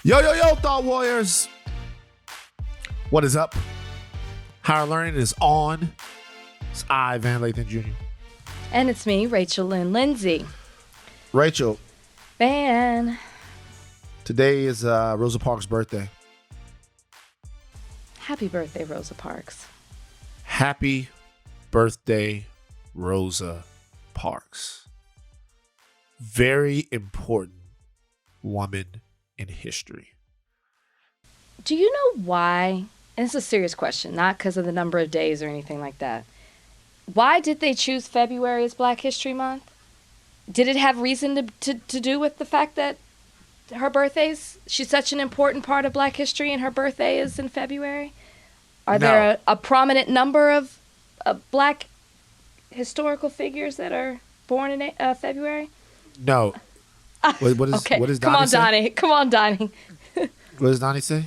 Yo, Thought Warriors. What is up? Higher Learning is on. It's I, Van Lathan Jr. And it's me, Rachel Lindsay. Rachel. Van. Today is Rosa Parks' birthday. Happy birthday, Rosa Parks. Happy birthday, Rosa Parks. Very important woman in history. Do you know why? And it's a serious question, not because of the number of days or anything like that. Why did they choose February as Black History Month? Did it have reason to do with the fact that her she's such an important part of Black history and her birthday is in February? Are there a prominent number of Black historical figures that are born in February? No. What is Donnie say? Come on, Donnie. What does Donnie say?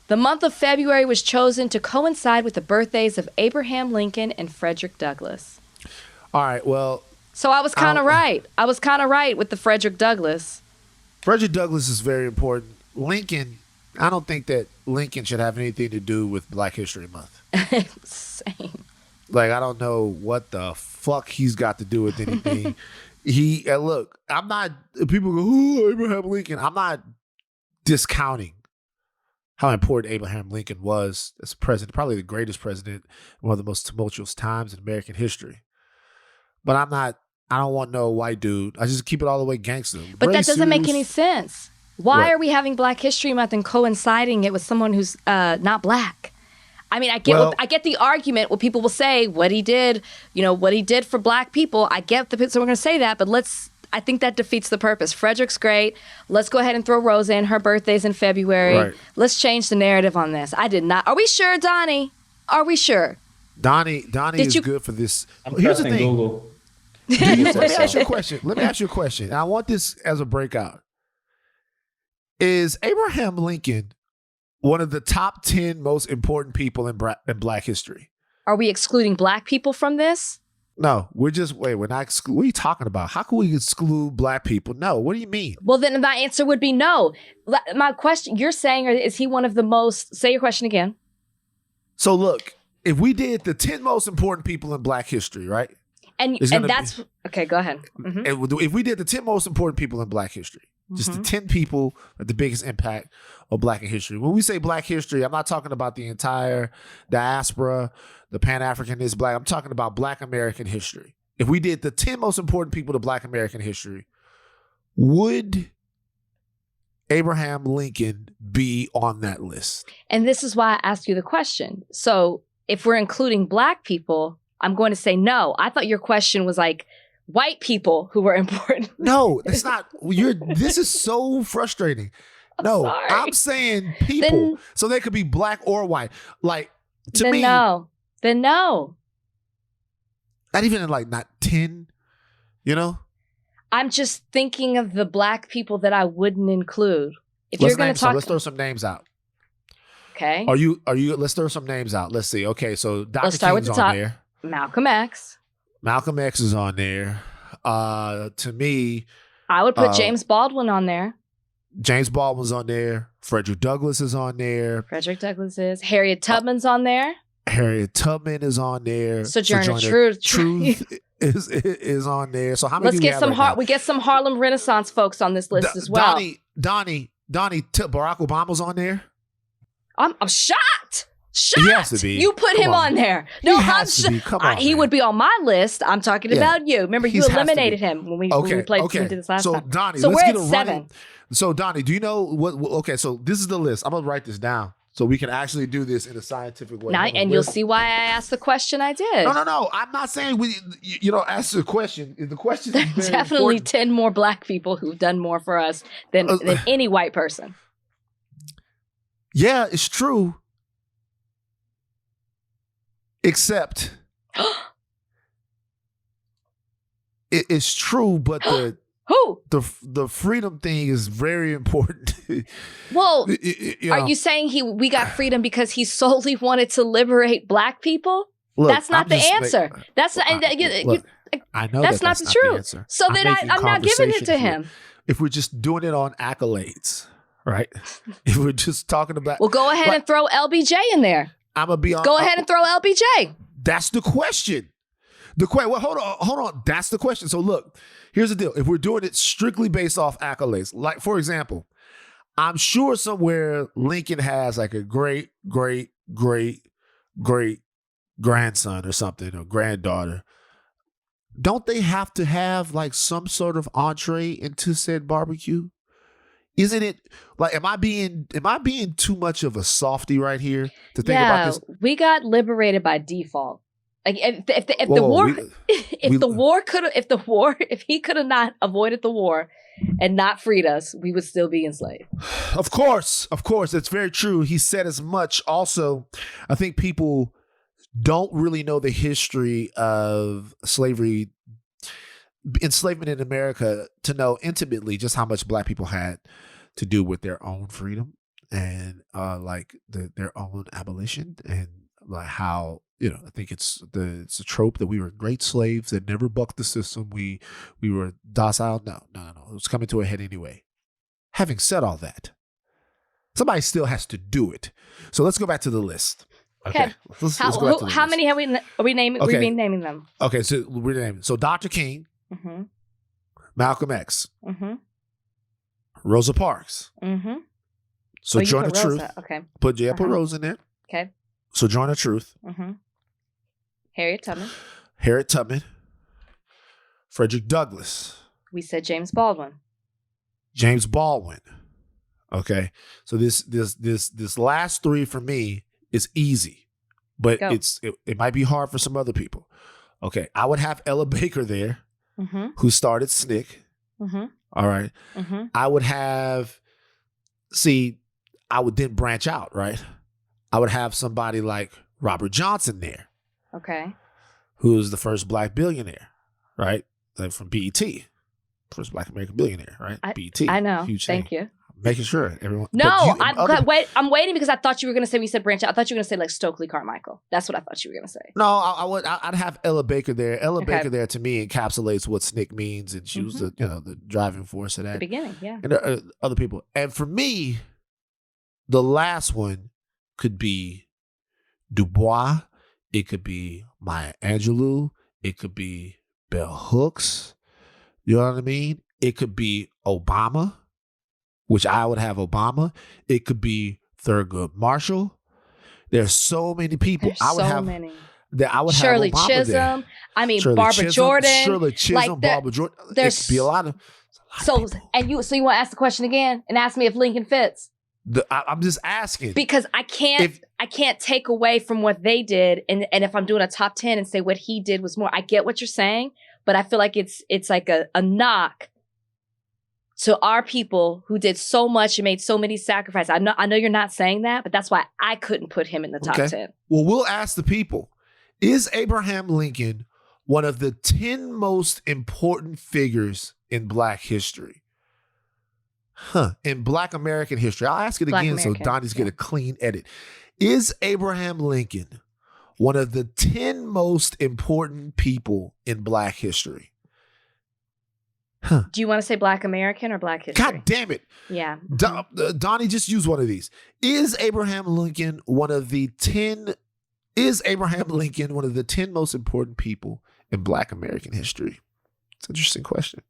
The month of February was chosen to coincide with the birthdays of Abraham Lincoln and Frederick Douglass. All right, well. So I was kind of right. I was kind of right with the Frederick Douglass. Frederick Douglass is very important. Lincoln, I don't think that Lincoln should have anything to do with Black History Month. Same. Like, I don't know what the fuck he's got to do with anything. Look, I'm not, people go, oh, Abraham Lincoln. I'm not discounting how important Abraham Lincoln was as president, probably the greatest president, one of the most tumultuous times in American history. But I don't want no white dude. I just keep it all the way gangster. But that doesn't make any sense. Why are we having Black History Month and coinciding it with someone who's not Black? I mean, I get the argument where people will say what he did for Black people. I get so we're going to say that, but I think that defeats the purpose. Frederick's great. Let's go ahead and throw Rosa in. Her birthday's in February. Right. Let's change the narrative on this. I did not. Are we sure, Donnie? Are we sure? Donnie is good for this. Here's the thing. Google. Let me ask you a question. And I want this as a breakout. Is Abraham Lincoln one of the top 10 most important people in Black history? Are we excluding Black people from this? No, we're not what are you talking about? How can we exclude Black people? No, what do you mean? Well, then my answer would be no. My question, you're saying, is he one of the most, say your question again. So look, if we did the 10 most important people in Black history, right? And that's, okay, go ahead. Mm-hmm. And if we did the 10 most important people in Black history, just the 10 people with the biggest impact of Black history. When we say Black history, I'm not talking about the entire diaspora, the Pan-Africanist Black. I'm talking about Black American history. If we did the 10 most important people to Black American history, would Abraham Lincoln be on that list? And this is why I asked you the question. So if we're including Black people, I'm going to say no. I thought your question was like white people who were important. No, it's not. This is so frustrating. I'm saying people. So they could be Black or white. Like, to me. Then no. Not even in not 10, I'm just thinking of the Black people that I wouldn't include. If you're going to talk. Let's throw some names out. Okay. Let's throw some names out. Let's see. Okay, so Dr. King's on there. Malcolm X. Malcolm X is on there. To me, I would put James Baldwin on there. James Baldwin's on there. Frederick Douglass is on there. Harriet Tubman's on there. Harriet Tubman is on there. Sojourner Truth is on there. So how many? Let's get some we get some Harlem Renaissance folks on this list as well. Donnie, Barack Obama's on there. I'm shocked. He has to be. You put him on there. No, Come on, he would be on my list. I'm talking about you. Remember, you eliminated him when we played this last time. Donnie, so let's we're get at 7. So Donnie, do you know what? Okay, so this is the list. I'm gonna write this down so we can actually do this in a scientific way. And you'll see why I asked the question I did. No. I'm not saying ask the question. The question is very definitely important. 10 more Black people who've done more for us than any white person. Yeah, it's true. Except it's true, but the freedom thing is very important. Well, are you saying we got freedom because he solely wanted to liberate Black people? Look, that's not the answer. That's not. I know that's not the truth. Answer. So then I'm not giving it to him. If we're just doing it on accolades, right? If we're just talking about, well, go ahead and throw LBJ in there. I'm gonna be on. Go ahead and throw LBJ. That's the question. Well, hold on. That's the question. So look, here's the deal. If we're doing it strictly based off accolades, like for example, I'm sure somewhere Lincoln has like a great grandson or something, or granddaughter. Don't they have to have like some sort of entree into said barbecue? Isn't it like, am I being too much of a softie right here to think about this? We got liberated by default. Like if he could have not avoided the war and not freed us, we would still be enslaved. Of course, it's very true. He said as much. Also, I think people don't really know the history of slavery, enslavement in America, to know intimately just how much Black people had to do with their own freedom and their own abolition, and like how, I think it's a trope that we were great slaves that never bucked the system. We were docile. No. It was coming to a head anyway. Having said all that, somebody still has to do it. So let's go back to the list. Okay. Let's go back to the list. How many have we naming? Okay. We've been naming them. Okay, so we're naming. So Dr. King, Mm-hmm. Malcolm X, Mm-hmm. Rosa Parks, Mm-hmm. Sojourner Truth. Okay. Put Rosa in there. Okay. Sojourner Truth. Mm-hmm. Harriet Tubman. Frederick Douglass. We said James Baldwin. Okay. So this last three for me is easy, but it might be hard for some other people. Okay. I would have Ella Baker there, mm-hmm. who started SNCC. Mm-hmm. All right. Mm-hmm. I would then branch out, right? I would have somebody like Robert Johnson there. Okay. Who was the first Black billionaire, right? Like from BET. First Black American billionaire, right? BET. I know. Huge Thank thing. you. Making sure everyone. No, I'm waiting because I thought you were going to say, when you said branch out, I thought you were going to say like Stokely Carmichael. That's what I thought you were going to say. No, I'd have Ella Baker there. Ella Baker there, to me, encapsulates what SNCC means, and she was the driving force of that. The beginning, yeah. And there are other people. And for me, the last one could be Du Bois. It could be Maya Angelou. It could be Bell Hooks. You know what I mean? It could be Obama, which I would have Obama. It could be Thurgood Marshall. There's so many people. I would have Shirley have Chisholm. There. I mean, Barbara Jordan. Shirley Chisholm, Barbara Jordan. There's it could be a lot of people. You want to ask the question again and ask me if Lincoln fits? I'm just asking because I can't take away from what they did, and if I'm doing a top 10 and say what he did was more, I get what you're saying, but I feel like it's like a knock to our people who did so much and made so many sacrifices. I know you're not saying that, but that's why I couldn't put him in the top 10. Well, we'll ask the people: is Abraham Lincoln one of the 10 most important figures in Black history? In Black American history. I'll ask it again so Donnie's get a clean edit. Is Abraham Lincoln one of the 10 most important people in Black history? Do you want to say Black American or Black history? God damn it. Yeah. Donnie, just use one of these. Is Abraham Lincoln one of the 10 most important people in Black American history? It's an interesting question.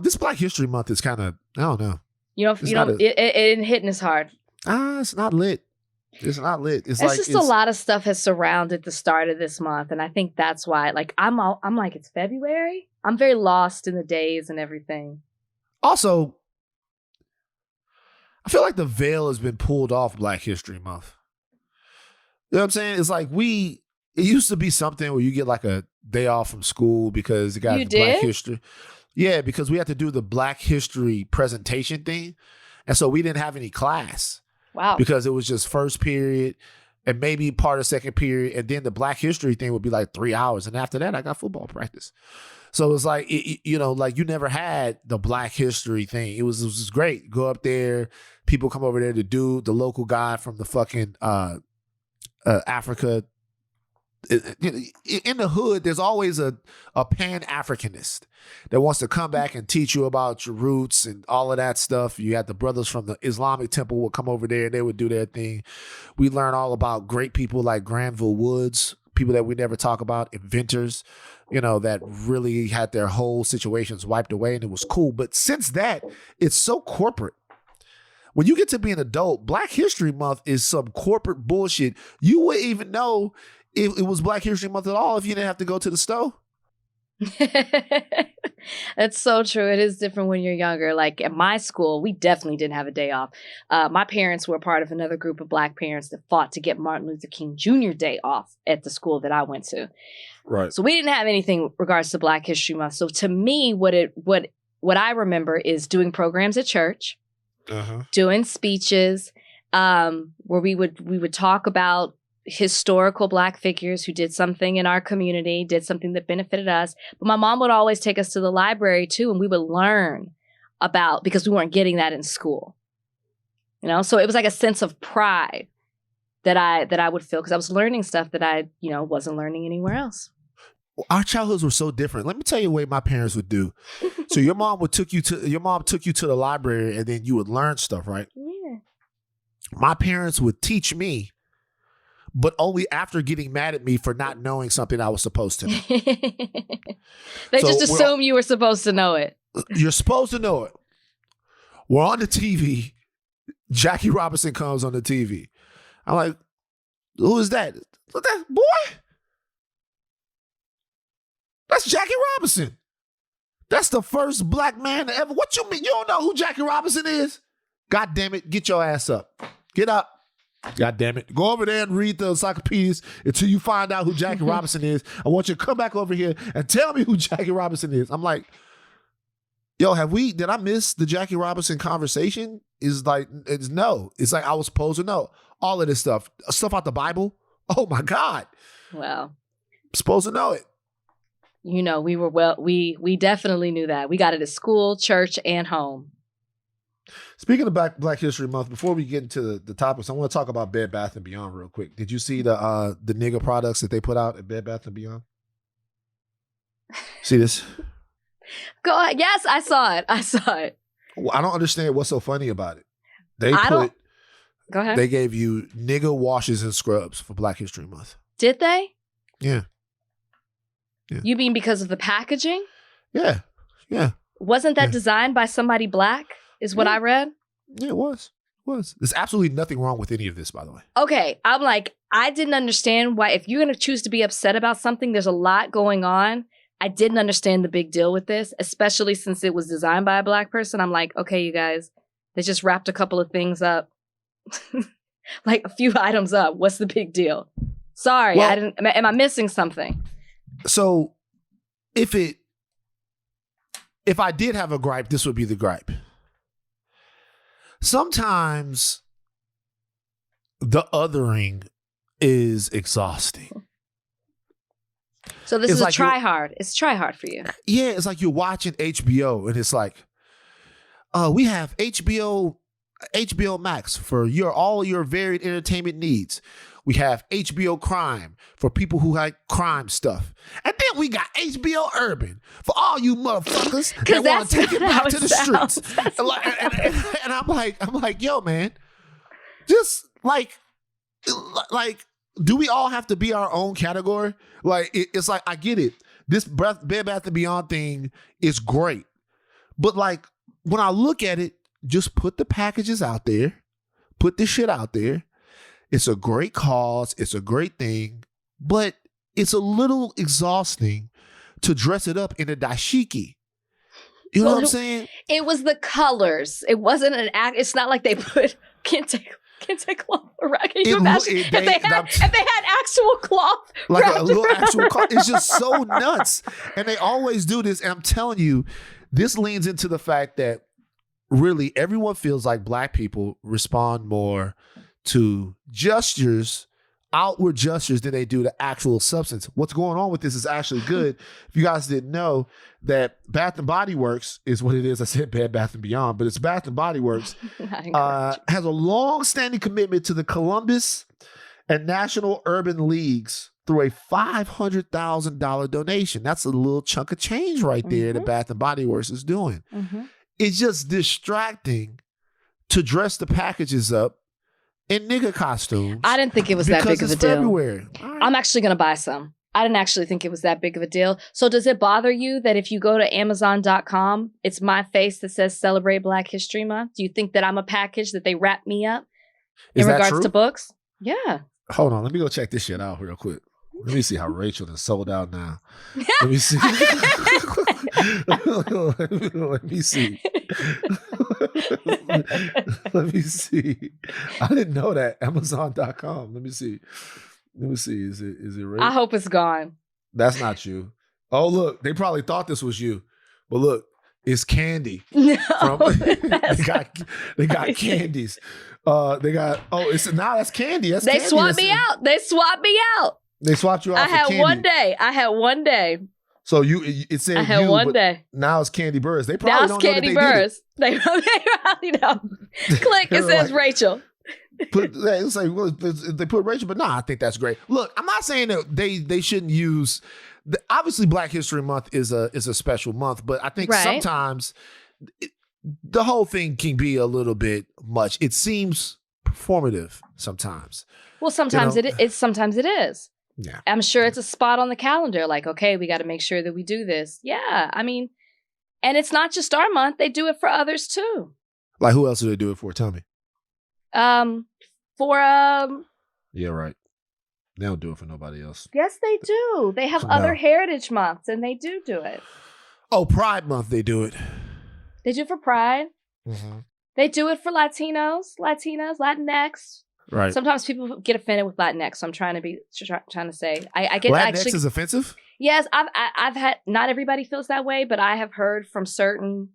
This Black History Month is kind of, I don't know. It ain't hitting as hard. It's not lit. It's not lit. It's a lot of stuff has surrounded the start of this month, and I think that's why. Like I'm like, it's February. I'm very lost in the days and everything. Also, I feel like the veil has been pulled off Black History Month. You know what I'm saying? It's like it used to be something where you get like a day off from school because you got Black history. Yeah, because we had to do the Black History presentation thing. And so we didn't have any class. Wow. Because it was just first period and maybe part of second period. And then the Black History thing would be like 3 hours. And after that, I got football practice. So it was like, like you never had the Black History thing. It was great. Go up there. People come over there to do the local guy from the fucking Africa in the hood, there's always a Pan-Africanist that wants to come back and teach you about your roots and all of that stuff. You had the brothers from the Islamic temple would come over there and they would do their thing. We learn all about great people like Granville Woods, people that we never talk about, inventors, that really had their whole situations wiped away, and it was cool. But since that, it's so corporate. When you get to be an adult, Black History Month is some corporate bullshit. You wouldn't even know if it was Black History Month at all if you didn't have to go to the store. That's so true. It is different when you're younger. Like at my school, we definitely didn't have a day off. My parents were part of another group of Black parents that fought to get Martin Luther King Jr. Day off at the school that I went to. Right. So we didn't have anything regards to Black History Month. So to me, what I remember is doing programs at church, doing speeches, where we would talk about historical Black figures who did something in our community, did something that benefited us. But my mom would always take us to the library too, and we would learn about, because we weren't getting that in school. So it was like a sense of pride that I would feel because I was learning stuff that I, wasn't learning anywhere else. Our childhoods were so different. Let me tell you what my parents would do. So your mom took you to the library and then you would learn stuff, right? Yeah. My parents would teach me, but only after getting mad at me for not knowing something I was supposed to know. They just assume you were supposed to know it. You're supposed to know it. We're on the TV. Jackie Robinson comes on the TV. I'm like, who is that? Look at that boy. That's Jackie Robinson. That's the first Black man to ever. What you mean? You don't know who Jackie Robinson is? God damn it. Get your ass up. Get up. God damn it. Go over there and read the encyclopedias until you find out who Jackie Robinson is. I want you to come back over here and tell me who Jackie Robinson is. I'm like, yo, did I miss the Jackie Robinson conversation? It's no. It's like I was supposed to know all of this stuff out the Bible. Oh my God. Well, I'm supposed to know it. We definitely knew that. We got it at school, church, and home. Speaking of Black History Month, before we get into the topics, I want to talk about Bed Bath & Beyond real quick. Did you see the nigga products that they put out at Bed Bath & Beyond? See this? Go ahead. Yes, I saw it. Well, I don't understand what's so funny about it. Go ahead. They gave you nigga washes and scrubs for Black History Month. Did they? Yeah. You mean because of the packaging? Yeah. Wasn't that designed by somebody Black, is what I read? Yeah, it was. There's absolutely nothing wrong with any of this, by the way. Okay. I'm like, I didn't understand why, if you're going to choose to be upset about something, there's a lot going on. I didn't understand the big deal with this, especially since it was designed by a Black person. I'm like, okay, you guys, they just wrapped a couple of things up, like a few items up. What's the big deal? Sorry, am I missing something? So if I did have a gripe, this would be the gripe. Sometimes the othering is exhausting. So this is like try hard. It's try hard for you. Yeah, it's like you're watching HBO and it's like, we have HBO Max for all your varied entertainment needs. We have HBO Crime for people who like crime stuff. And then we got HBO Urban for all you motherfuckers that want to take it back to the streets. And I'm like, yo, man, just like, do we all have to be our own category? Like, it's like, I get it. This Bed Bath & Beyond thing is great. But like, when I look at it, just put the packages out there. Put this shit out there. It's a great cause. It's a great thing. But it's a little exhausting to dress it up in a dashiki. You know what I'm saying? It was the colors. It wasn't an act. It's not like they put kente cloth around. Can you imagine if they had actual cloth? Like a little actual cloth. It's just so nuts. And they always do this. And I'm telling you, this leans into the fact that really everyone feels like Black people respond more to gestures, outward gestures, than they do to actual substance. What's going on with this is actually good. If you guys didn't know that Bath and Body Works is what it is. I said Bed Bath and Beyond, but it's Bath and Body Works. Has a long-standing commitment to the Columbus and National Urban Leagues through a $500,000 donation. That's a little chunk of change right there that Bath and Body Works is doing. It's just distracting to dress the packages up in nigga costumes. I didn't think it was that big of a deal. February. Right. I'm actually going to buy some. I didn't actually think it was that big of a deal. So does it bother you that if you go to Amazon.com, it's my face that says Celebrate Black History Month? Do you think that I'm a package that they wrap me up in regards to books? Yeah. Hold on. Let me go check this shit out real quick. Let me see how Rachel is sold out now. Let me see. Let me see. Let me see. I didn't know that. Amazon.com. Let me see. Is it Rachel? I hope it's gone. That's not you. Oh, look. They probably thought this was you. But look, it's Candy. No. They got candies. That's Candy. That's they Candy. swapped me out. They swapped me out. They swapped you out. I had one day. So it said I had one day. Now it's Candy Burrs. They probably don't Candy know that Burrs. They probably don't. Click. It says Rachel. It's like, well, they put Rachel, but I think that's great. Look, I'm not saying that they shouldn't use. Obviously, Black History Month is a special month, but I think sometimes the whole thing can be a little bit much. It seems performative sometimes. Well, sometimes sometimes it is. Yeah, I'm sure it's a spot on the calendar. Like, okay, we got to make sure that we do this. Yeah, I mean, and it's not just our month; they do it for others too. Like, who else do they do it for? Tell me. Yeah, right. They don't do it for nobody else. Yes, they do. They have other heritage months, and they do it. Oh, Pride Month, they do it. They do it for Pride. Mm-hmm. They do it for Latinos, Latinx. Right. Sometimes people get offended with Latinx, so I'm trying to say I get Latinx is offensive? Yes, I've had, not everybody feels that way, but I have heard from certain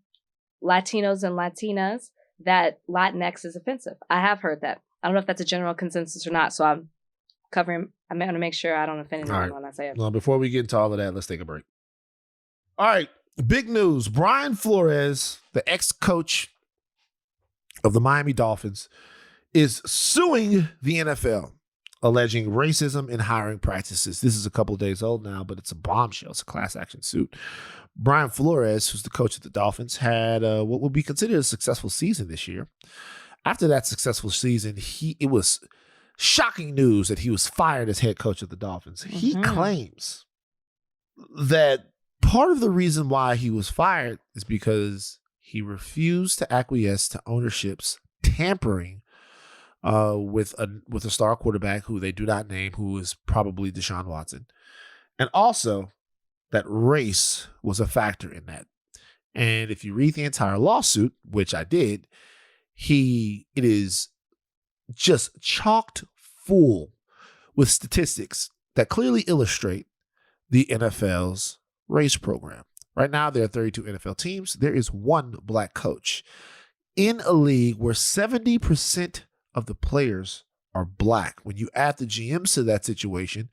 Latinos and Latinas that Latinx is offensive. I have heard that. I don't know if that's a general consensus or not, so I'm going to make sure I don't offend anyone when I say it. Well, before we get into all of that, let's take a break. All right, big news. Brian Flores, the ex-coach of the Miami Dolphins, is suing the NFL, alleging racism in hiring practices. This is a couple of days old now, but it's a bombshell. It's a class action suit. Brian Flores, who's the coach of the Dolphins, had what would be considered a successful season this year. After that successful season, it was shocking news that he was fired as head coach of the Dolphins. Mm-hmm. He claims that part of the reason why he was fired is because he refused to acquiesce to ownership's tampering with a star quarterback who they do not name, who is probably Deshaun Watson. And also that race was a factor in that. And if you read the entire lawsuit, which I did, it is just chocked full with statistics that clearly illustrate the NFL's race program. Right now, there are 32 NFL teams. There is one black coach in a league where 70% of the players are black. When you add the GMs to that situation,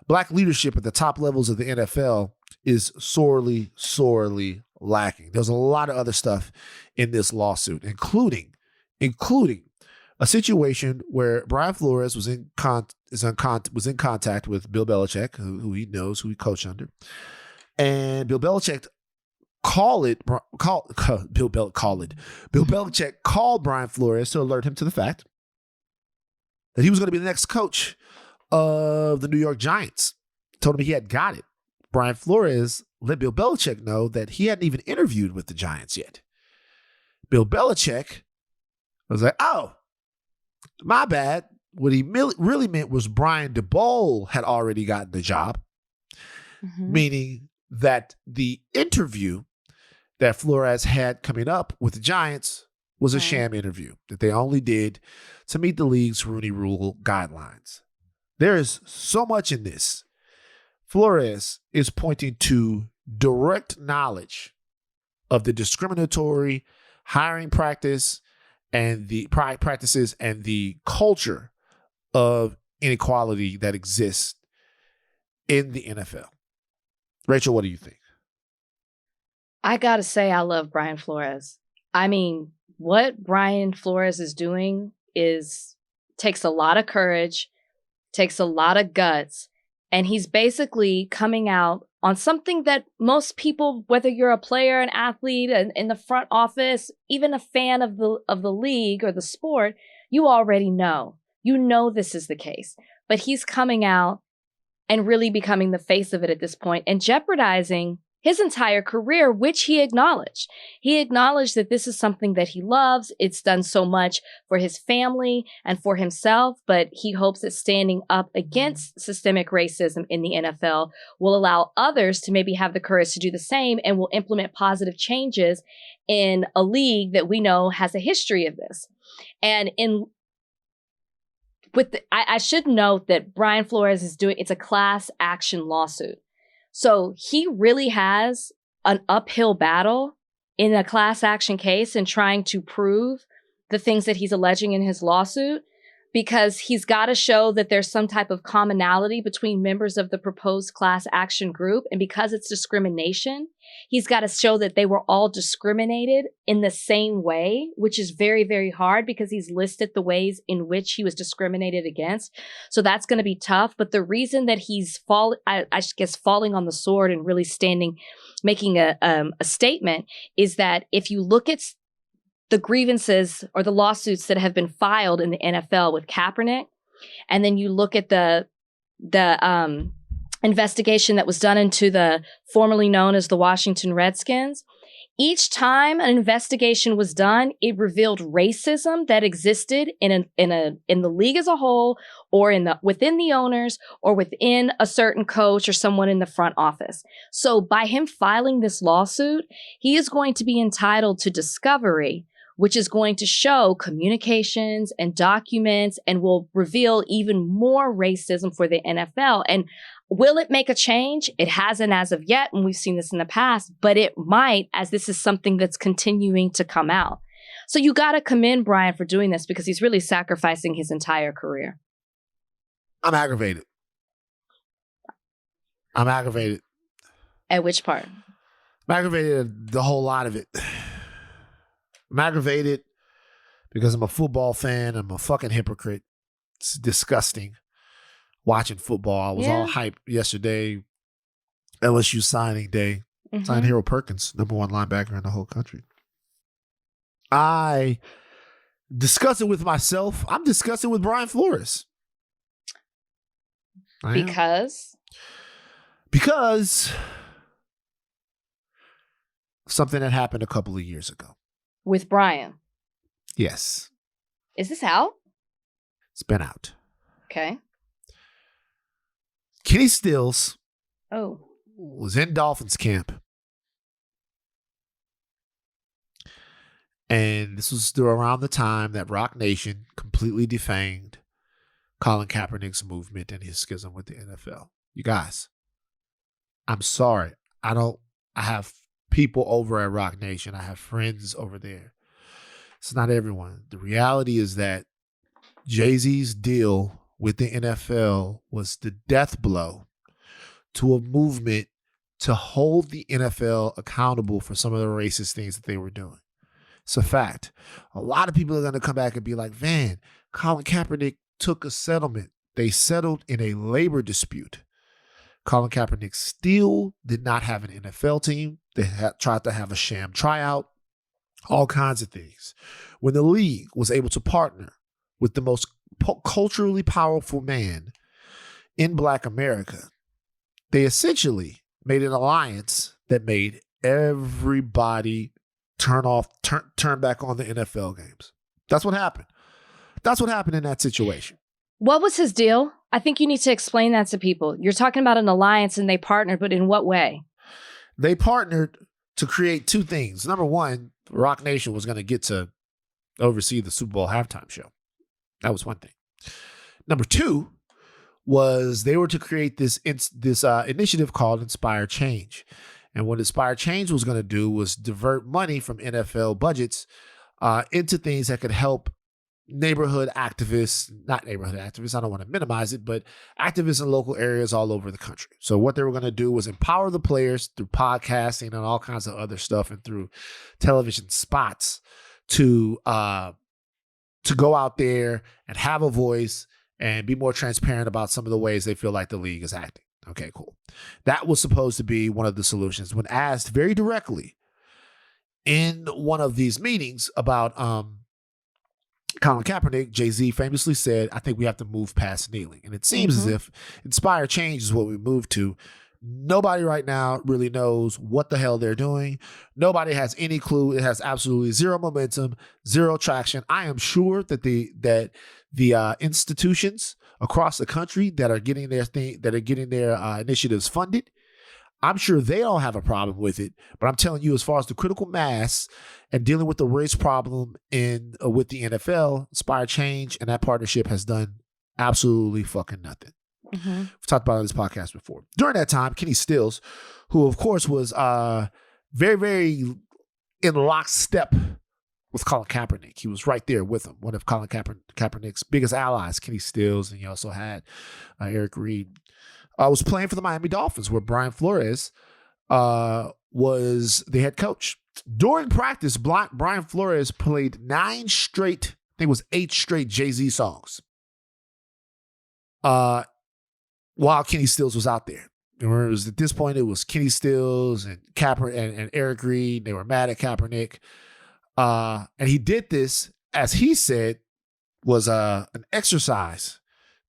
black leadership at the top levels of the NFL is sorely, sorely lacking. There's a lot of other stuff in this lawsuit, including a situation where Brian Flores was in contact with Bill Belichick, who he knows, who he coached under, and Bill Belichick Bill Belichick called Brian Flores to alert him to the fact that he was going to be the next coach of the New York Giants. Told him he had got it. Brian Flores let Bill Belichick know that he hadn't even interviewed with the Giants yet. Bill Belichick was like, oh, my bad. What he really meant was Brian DeBole had already gotten the job, meaning that the interview that Flores had coming up with the Giants was a sham interview that they only did to meet the league's Rooney Rule guidelines. There is so much in this. Flores is pointing to direct knowledge of the discriminatory hiring practices and the culture of inequality that exists in the NFL. Rachel, what do you think? I gotta say, I love Brian Flores. I mean, what Brian Flores is doing takes a lot of courage, takes a lot of guts, And he's basically coming out on something that most people, whether you're a player, an athlete, in the front office, even a fan of the league or the sport, you already know. You know this is the case. But he's coming out and really becoming the face of it at this point and jeopardizing his entire career, which he acknowledged. He acknowledged that this is something that he loves. It's done so much for his family and for himself, but he hopes that standing up against systemic racism in the NFL will allow others to maybe have the courage to do the same and will implement positive changes in a league that we know has a history of this. And I should note that Brian Flores is it's a class action lawsuit. So he really has an uphill battle in a class action case and trying to prove the things that he's alleging in his lawsuit, because he's got to show that there's some type of commonality between members of the proposed class action group. And because it's discrimination, he's got to show that they were all discriminated in the same way, which is very, very hard because he's listed the ways in which he was discriminated against. So that's going to be tough. But the reason that he's falling on the sword and really making a statement is that if you look at the grievances or the lawsuits that have been filed in the NFL with Kaepernick, and then you look at the investigation that was done into the formerly known as the Washington Redskins, each time an investigation was done, it revealed racism that existed in the league as a whole, or within the owners, or within a certain coach or someone in the front office. So by him filing this lawsuit, he is going to be entitled to discovery, which is going to show communications and documents and will reveal even more racism for the NFL. And will it make a change? It hasn't as of yet, and we've seen this in the past, but it might, as this is something that's continuing to come out. So you got to commend Brian for doing this because he's really sacrificing his entire career. I'm aggravated. At which part? I'm aggravated at the whole lot of it. I'm aggravated because I'm a football fan. I'm a fucking hypocrite. It's disgusting watching football. I was all hyped yesterday. LSU signing day. Signed Harold Perkins, number 1 linebacker in the whole country. I discuss it with myself. I'm discussing with Brian Flores. Because something that happened a couple of years ago. With Brian? Yes. Is this out? It's been out. Okay. Kenny Stills was in Dolphins camp. And this was around the time that Rock Nation completely defamed Colin Kaepernick's movement and his schism with the NFL. You guys, I'm sorry. I have people over at Rock Nation. I have friends over there. It's not everyone. The reality is that JayZs Deal with the NFL was the death blow to a movement to hold the NFL accountable for some of the racist things that they were doing. It's a fact. A lot of people are going to come back and be like, Van, Colin Kaepernick took a settlement. They settled in a labor dispute. Colin Kaepernick still did not have an NFL team. They tried to have a sham tryout, all kinds of things. When the league was able to partner with the most culturally powerful man in Black America, they essentially made an alliance that made everybody turn back on the NFL games. That's what happened. That's what happened in that situation. What was his deal? I think you need to explain that to people. You're talking about an alliance and they partnered, but in what way? They partnered to create two things. Number one, Rock Nation was going to get to oversee the Super Bowl halftime show. That was one thing. Number two was they were to create this initiative called Inspire Change. And what Inspire Change was going to do was divert money from NFL budgets into things that could help neighborhood activists, not neighborhood activists, I don't want to minimize it, but activists in local areas all over the country. So what they were going to do was empower the players through podcasting and all kinds of other stuff and through television spots to go out there and have a voice and be more transparent about some of the ways they feel like the league is acting. Okay, cool. That was supposed to be one of the solutions. When asked very directly in one of these meetings about Colin Kaepernick, Jay-Z famously said, I think we have to move past kneeling. And it seems as if inspire change is what we moved to. Nobody right now really knows what the hell they're doing. Nobody has any clue. It has absolutely zero momentum, zero traction. I am sure that the institutions across the country that are getting their initiatives funded, I'm sure they don't have a problem with it. But I'm telling you, as far as the critical mass and dealing with the race problem with the NFL, Inspire Change and that partnership has done absolutely fucking nothing. We've talked about it on this podcast before. During that time, Kenny Stills, who of course was very, very in lockstep with Colin Kaepernick. He was right there with him. One of Colin Kaepernick's biggest allies, Kenny Stills, and you also had Eric Reed. Was playing for the Miami Dolphins, where Brian Flores was the head coach. During practice, Brian Flores played 8 straight JayZ songs. While Kenny Stills was out there. Remember, at this point, it was Kenny Stills and and Eric Reed. They were mad at Kaepernick. And he did this, as he said, was an exercise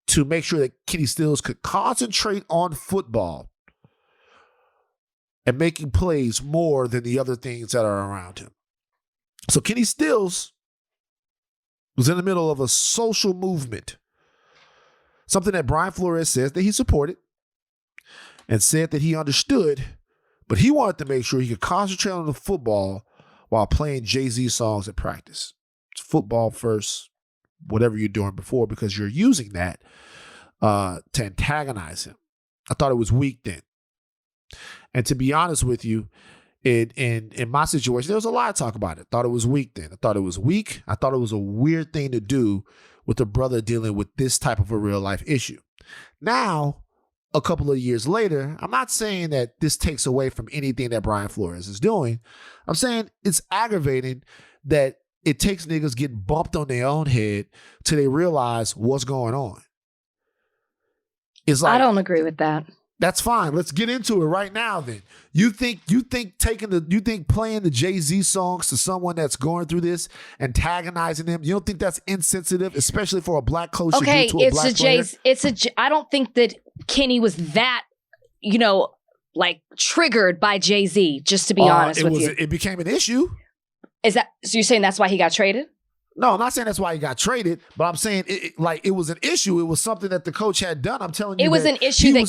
to make sure that Kenny Stills could concentrate on football and making plays more than the other things that are around him. So Kenny Stills was in the middle of a social movement. Something that Brian Flores says that he supported and said that he understood, but he wanted to make sure he could concentrate on the football while playing Jay-Z songs at practice. It's football first, whatever you're doing before, because you're using that to antagonize him. I thought it was weak then. And to be honest with you, in my situation, there was a lot of talk about it. Thought it was weak then. I thought it was weak. I thought it was a weird thing to do with a brother dealing with this type of a real life issue. Now, a couple of years later, I'm not saying that this takes away from anything that Brian Flores is doing. I'm saying it's aggravating that it takes niggas getting bumped on their own head till they realize what's going on. It's like, I don't agree with that. That's fine. Let's get into it right now then. You think playing the Jay-Z songs to someone that's going through this, antagonizing them, you don't think that's insensitive, especially for a black coach to do to a black player? I don't think that Kenny was that, triggered by Jay-Z, just to be honest with you. It became an issue. So you're saying that's why he got traded? No, I'm not saying that's why he got traded, but I'm saying it was an issue. It was something that the coach had done. I'm telling you, it was an issue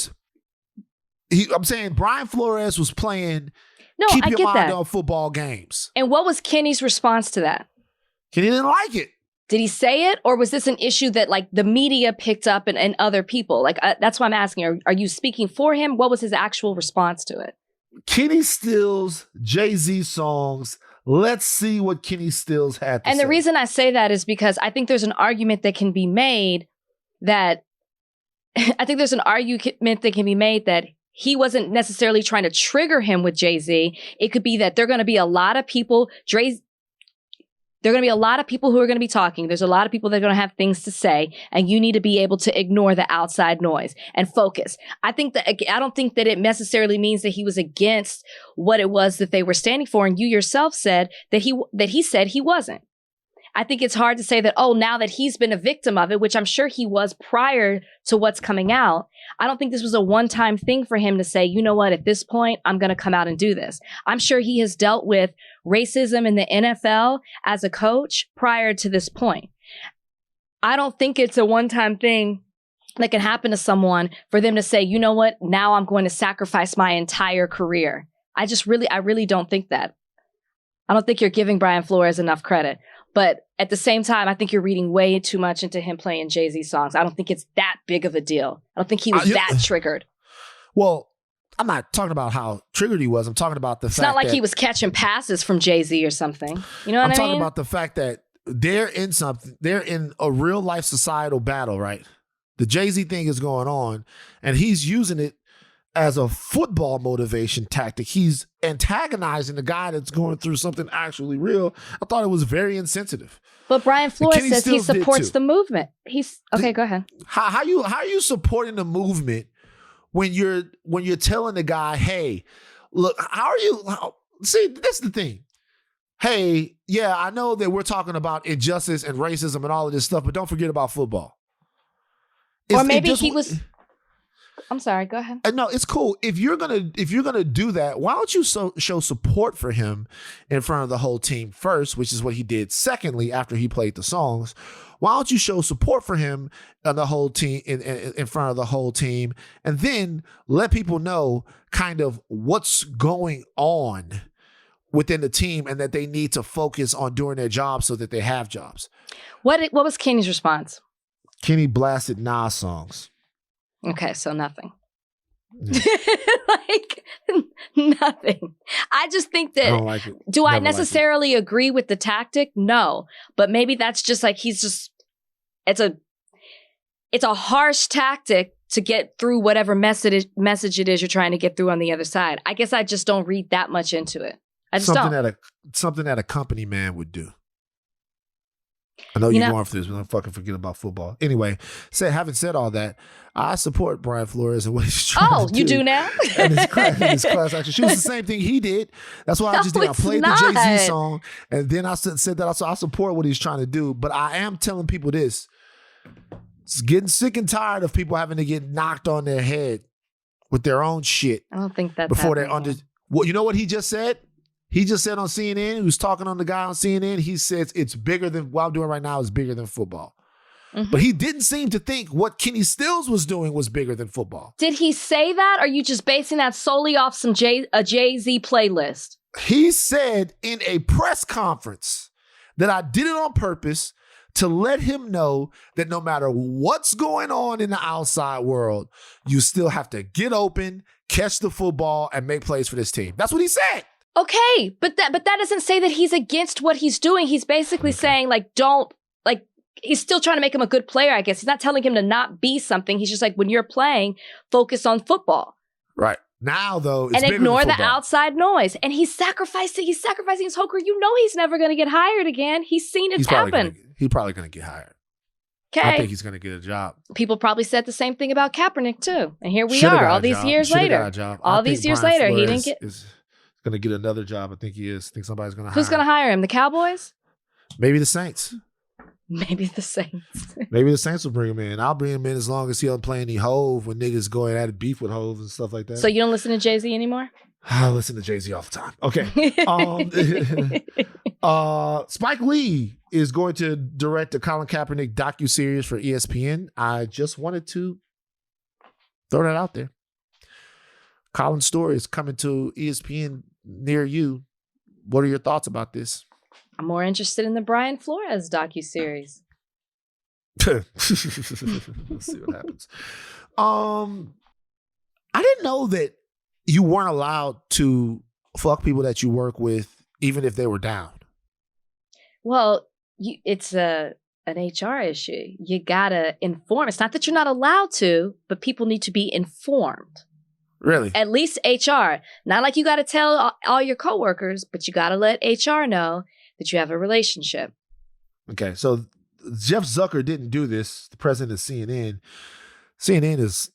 I'm saying Brian Flores was playing. No, keep I your get mind that. on football games. And what was Kenny's response to that? Kenny didn't like it. Did he say it, or was this an issue that the media picked up and other people? That's why I'm asking. Are you speaking for him? What was his actual response to it? Kenny Stills, Jay-Z songs. Let's see what Kenny Stills had to say. And the reason I say that is because I think there's an argument that can be made that he wasn't necessarily trying to trigger him with Jay-Z. It could be that there are going to be a lot of people, there are going to be a lot of people who are going to be talking. There's a lot of people that are going to have things to say, and you need to be able to ignore the outside noise and focus. I don't think that it necessarily means that he was against what it was that they were standing for. And you yourself said that he said he wasn't. I think it's hard to say that, now that he's been a victim of it, which I'm sure he was prior to what's coming out, I don't think this was a one-time thing for him to say, you know what, at this point, I'm going to come out and do this. I'm sure he has dealt with racism in the NFL as a coach prior to this point. I don't think it's a one-time thing that can happen to someone for them to say, you know what, now I'm going to sacrifice my entire career. I really don't think that. I don't think you're giving Brian Flores enough credit. But at the same time, I think you're reading way too much into him playing Jay-Z songs. I don't think it's that big of a deal. I don't think he was that triggered. Well, I'm not talking about how triggered he was. I'm talking about the fact that... It's not like he was catching passes from Jay-Z or something. You know what I mean? I'm talking about the fact that they're in a real life societal battle, right? The Jay-Z thing is going on, and he's using it as a football motivation tactic. He's antagonizing the guy that's going through something actually real. I thought it was very insensitive. But Brian Flores says he supports the movement. Go ahead. How are you supporting the movement when you're telling the guy, hey, look, see, that's the thing. Hey, yeah, I know that we're talking about injustice and racism and all of this stuff, but don't forget about football. Or maybe he was. I'm sorry. Go ahead. No, it's cool. If you're gonna do that, why don't you show support for him in front of the whole team first, which is what he did. Secondly, after he played the songs, why don't you show support for him and the whole team in front of the whole team, and then let people know kind of what's going on within the team and that they need to focus on doing their job so that they have jobs. What was Kenny's response? Kenny blasted Nas songs. Okay, so nothing. Yeah. Like, nothing. I just think that, I don't like it. Do I necessarily agree with the tactic? No. But maybe that's just like, it's a harsh tactic to get through whatever message it is you're trying to get through on the other side. I guess I just don't read that much into it. I just don't. Something that a company man would do. I know you're going for this, but don't fucking forget about football. Anyway, having said all that, I support Brian Flores and what he's trying to do. You do now? And his class action. She was the same thing he did. That's what I just did. I played the JayZ song, and then I said that I support what he's trying to do. But I am telling people this. It's getting sick and tired of people having to get knocked on their head with their own shit. I don't think that's before they're under. Well, you know what he just said? He just said on CNN, he was talking on the guy on CNN, he says it's bigger than what I'm doing right now is bigger than football. Mm-hmm. But he didn't seem to think what Kenny Stills was doing was bigger than football. Did he say that? Or are you just basing that solely off a JayZ playlist? He said in a press conference that I did it on purpose to let him know that no matter what's going on in the outside world, you still have to get open, catch the football, and make plays for this team. That's what he said. Okay, but that doesn't say that he's against what he's doing. He's basically saying, he's still trying to make him a good player, I guess. He's not telling him to not be something. He's just like, when you're playing, focus on football. Right. Now, though, it's and ignore the outside noise. And he's sacrificing his whole career. You know he's never going to get hired again. He's seen it happen. He's probably going to get hired. Okay. I think he's going to get a job. People probably said the same thing about Kaepernick, too. And here we are, all these years later. All these years later, he didn't get... Going to get another job. I think he is. I think somebody's going to hire him. Who's going to hire him? The Cowboys? Maybe the Saints. Maybe the Saints. Maybe the Saints will bring him in. I'll bring him in as long as he don't play any Hove when niggas going at beef with Hove and stuff like that. So you don't listen to JayZ anymore? I listen to JayZ all the time. Okay. Spike Lee is going to direct the Colin Kaepernick docuseries for ESPN. I just wanted to throw that out there. Colin's story is coming to ESPN near you. What are your thoughts about this? I'm more interested in the Brian Flores docuseries. Let's see what happens. I didn't know that you weren't allowed to fuck people that you work with, even if they were down. Well, it's an HR issue. You gotta inform. It's not that you're not allowed to, but people need to be informed. Really? At least HR. Not like you got to tell all your coworkers, but you got to let HR know that you have a relationship. Okay, so Jeff Zucker didn't do this, the president of CNN. CNN is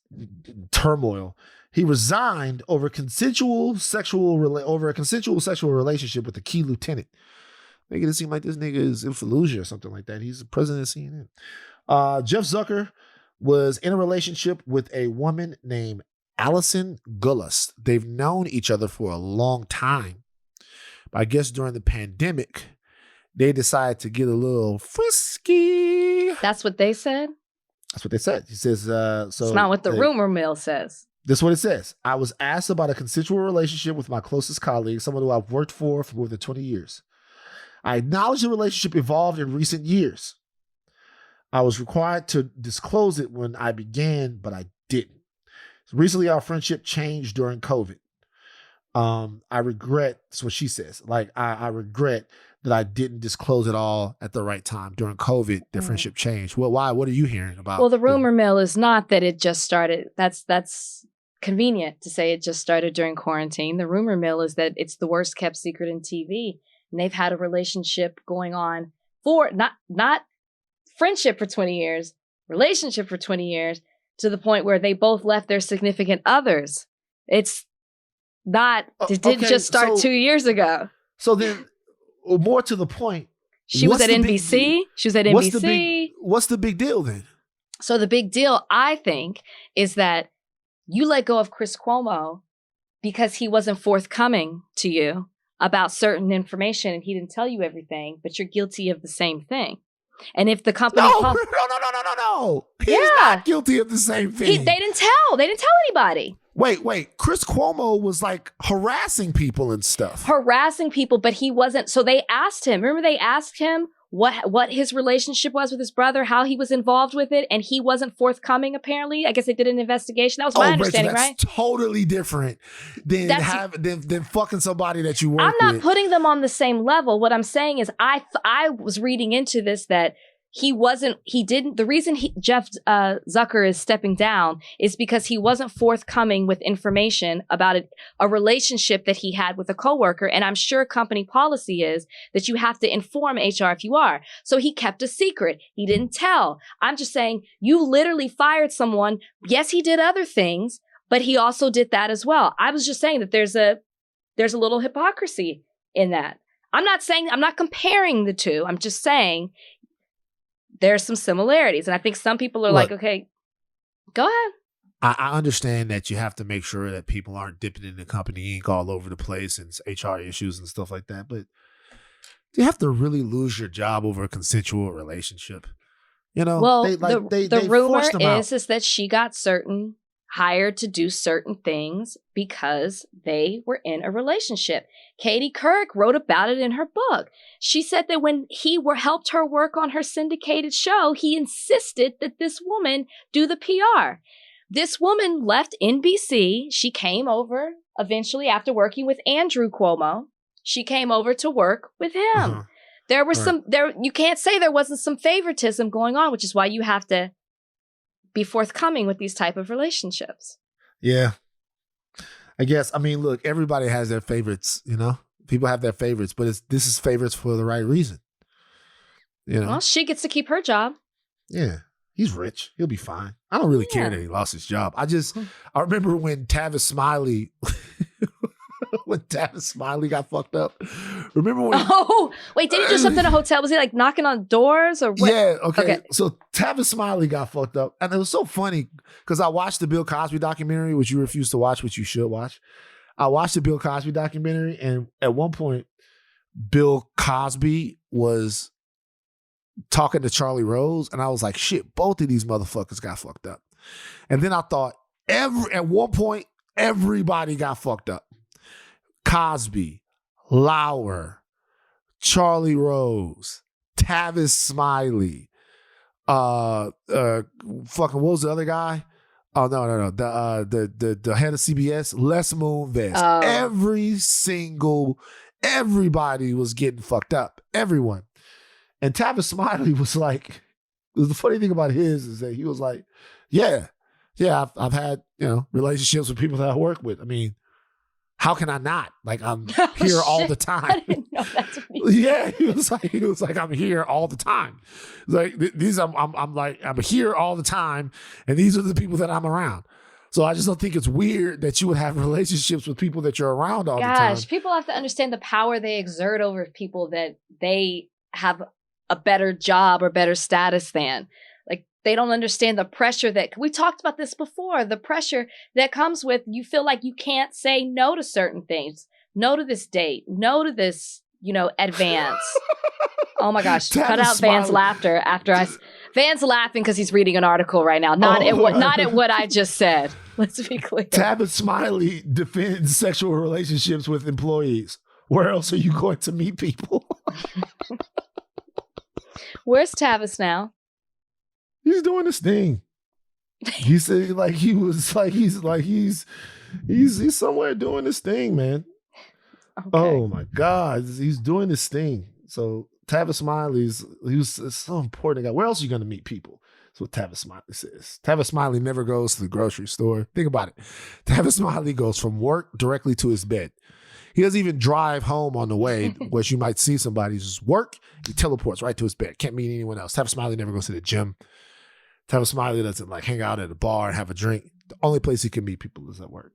turmoil. He resigned over a consensual sexual relationship with a key lieutenant. Make it seem like this nigga is in Fallujah or something like that. He's the president of CNN. Jeff Zucker was in a relationship with a woman named Allison Gullis. They've known each other for a long time. But I guess during the pandemic, they decided to get a little frisky. That's what they said? That's what they said. He says, it's not what the rumor mill says. This is what it says. I was asked about a consensual relationship with my closest colleague, someone who I've worked for more than 20 years. I acknowledge the relationship evolved in recent years. I was required to disclose it when I began, but I didn't. Recently, our friendship changed during COVID. I regret, that's what she says. Like, I regret that I didn't disclose it all at the right time. During COVID, their friendship changed. Well, why? What are you hearing about? Well, the rumor mill is not that it just started. That's convenient to say it just started during quarantine. The rumor mill is that it's the worst kept secret in TV. And they've had a relationship going on for not friendship for 20 years, relationship for 20 years, to the point where they both left their significant others. It didn't just start 2 years ago. So then, more to the point, she was at NBC. She was at NBC. What's the big deal then? So the big deal, I think, is that you let go of Chris Cuomo because he wasn't forthcoming to you about certain information and he didn't tell you everything, but you're guilty of the same thing. And if the company... No. He's not guilty of the same thing. They didn't tell anybody. Wait. Chris Cuomo was like harassing people and stuff. But he wasn't. So they asked him. Remember they asked him what his relationship was with his brother, how he was involved with it, and he wasn't forthcoming, apparently. I guess they did an investigation. That was my understanding, Rachel, right? That's totally different than fucking somebody that you work with. I'm not putting them on the same level. What I'm saying is I was reading into this that the reason Jeff Zucker is stepping down is because he wasn't forthcoming with information about a relationship that he had with a coworker. And I'm sure company policy is that you have to inform HR if you are. So he kept a secret. He didn't tell. I'm just saying you literally fired someone. Yes, he did other things, but he also did that as well. I was just saying that there's a little hypocrisy in that. I'm not comparing the two. I'm just saying there's some similarities. And I think some people are like, okay, go ahead. I understand that you have to make sure that people aren't dipping in the company ink all over the place and HR issues and stuff like that. But do you have to really lose your job over a consensual relationship? You know, well, the rumor is that she got hired to do certain things because they were in a relationship. Katie Couric wrote about it in her book. She said that when he helped her work on her syndicated show, he insisted that this woman do the PR. This woman left NBC. She came over eventually after working with Andrew Cuomo. She came over to work with him. Uh-huh. There were you can't say there wasn't some favoritism going on, which is why you have to be forthcoming with these type of relationships. Yeah. I guess, look, everybody has their favorites, you know? People have their favorites, but this is favorites for the right reason. You know? Well, she gets to keep her job. Yeah. He's rich. He'll be fine. I don't really care that he lost his job. I remember when Tavis Smiley got fucked up. Remember when? Oh, wait, did he do something in a hotel? Was he like knocking on doors or what? Yeah, okay. So Tavis Smiley got fucked up. And it was so funny because I watched the Bill Cosby documentary, which you refused to watch, which you should watch. I watched the Bill Cosby documentary, and at one point, Bill Cosby was talking to Charlie Rose, and I was like, shit, both of these motherfuckers got fucked up. And then I thought, at one point, everybody got fucked up. Cosby, Lauer, Charlie Rose, Tavis Smiley, fucking what was the other guy? Oh no, the head of CBS, Les Moonves. Everybody was getting fucked up. Everyone. And Tavis Smiley was like, the funny thing about his is that he was like, yeah, I've had, relationships with people that I work with. How can I not? Like, I'm here all the time. I didn't know that's what he was like, I'm here all the time. Like I'm here all the time, and these are the people that I'm around. So I just don't think it's weird that you would have relationships with people that you're around all the time. Gosh, people have to understand the power they exert over people that they have a better job or better status than. Like, they don't understand the pressure that, we talked about this before, the pressure that comes with, you feel like you can't say no to certain things. No to this date. No to this, advance. Oh my gosh. Cut out Van's laughter Van's laughing because he's reading an article right now. Not at what I just said. Let's be clear. Tavis Smiley defends sexual relationships with employees. Where else are you going to meet people? Where's Tavis now? He's doing this thing. He said he's somewhere doing this thing, man. Okay. Oh my God. He's doing this thing. So Tavis Smiley's, he was so important. Where else are you going to meet people? That's what Tavis Smiley says. Tavis Smiley never goes to the grocery store. Think about it. Tavis Smiley goes from work directly to his bed. He doesn't even drive home on the way, which you might see somebody just work. He teleports right to his bed. Can't meet anyone else. Tavis Smiley never goes to the gym. Tavis Smiley doesn't like hang out at a bar and have a drink. The only place he can meet people is at work.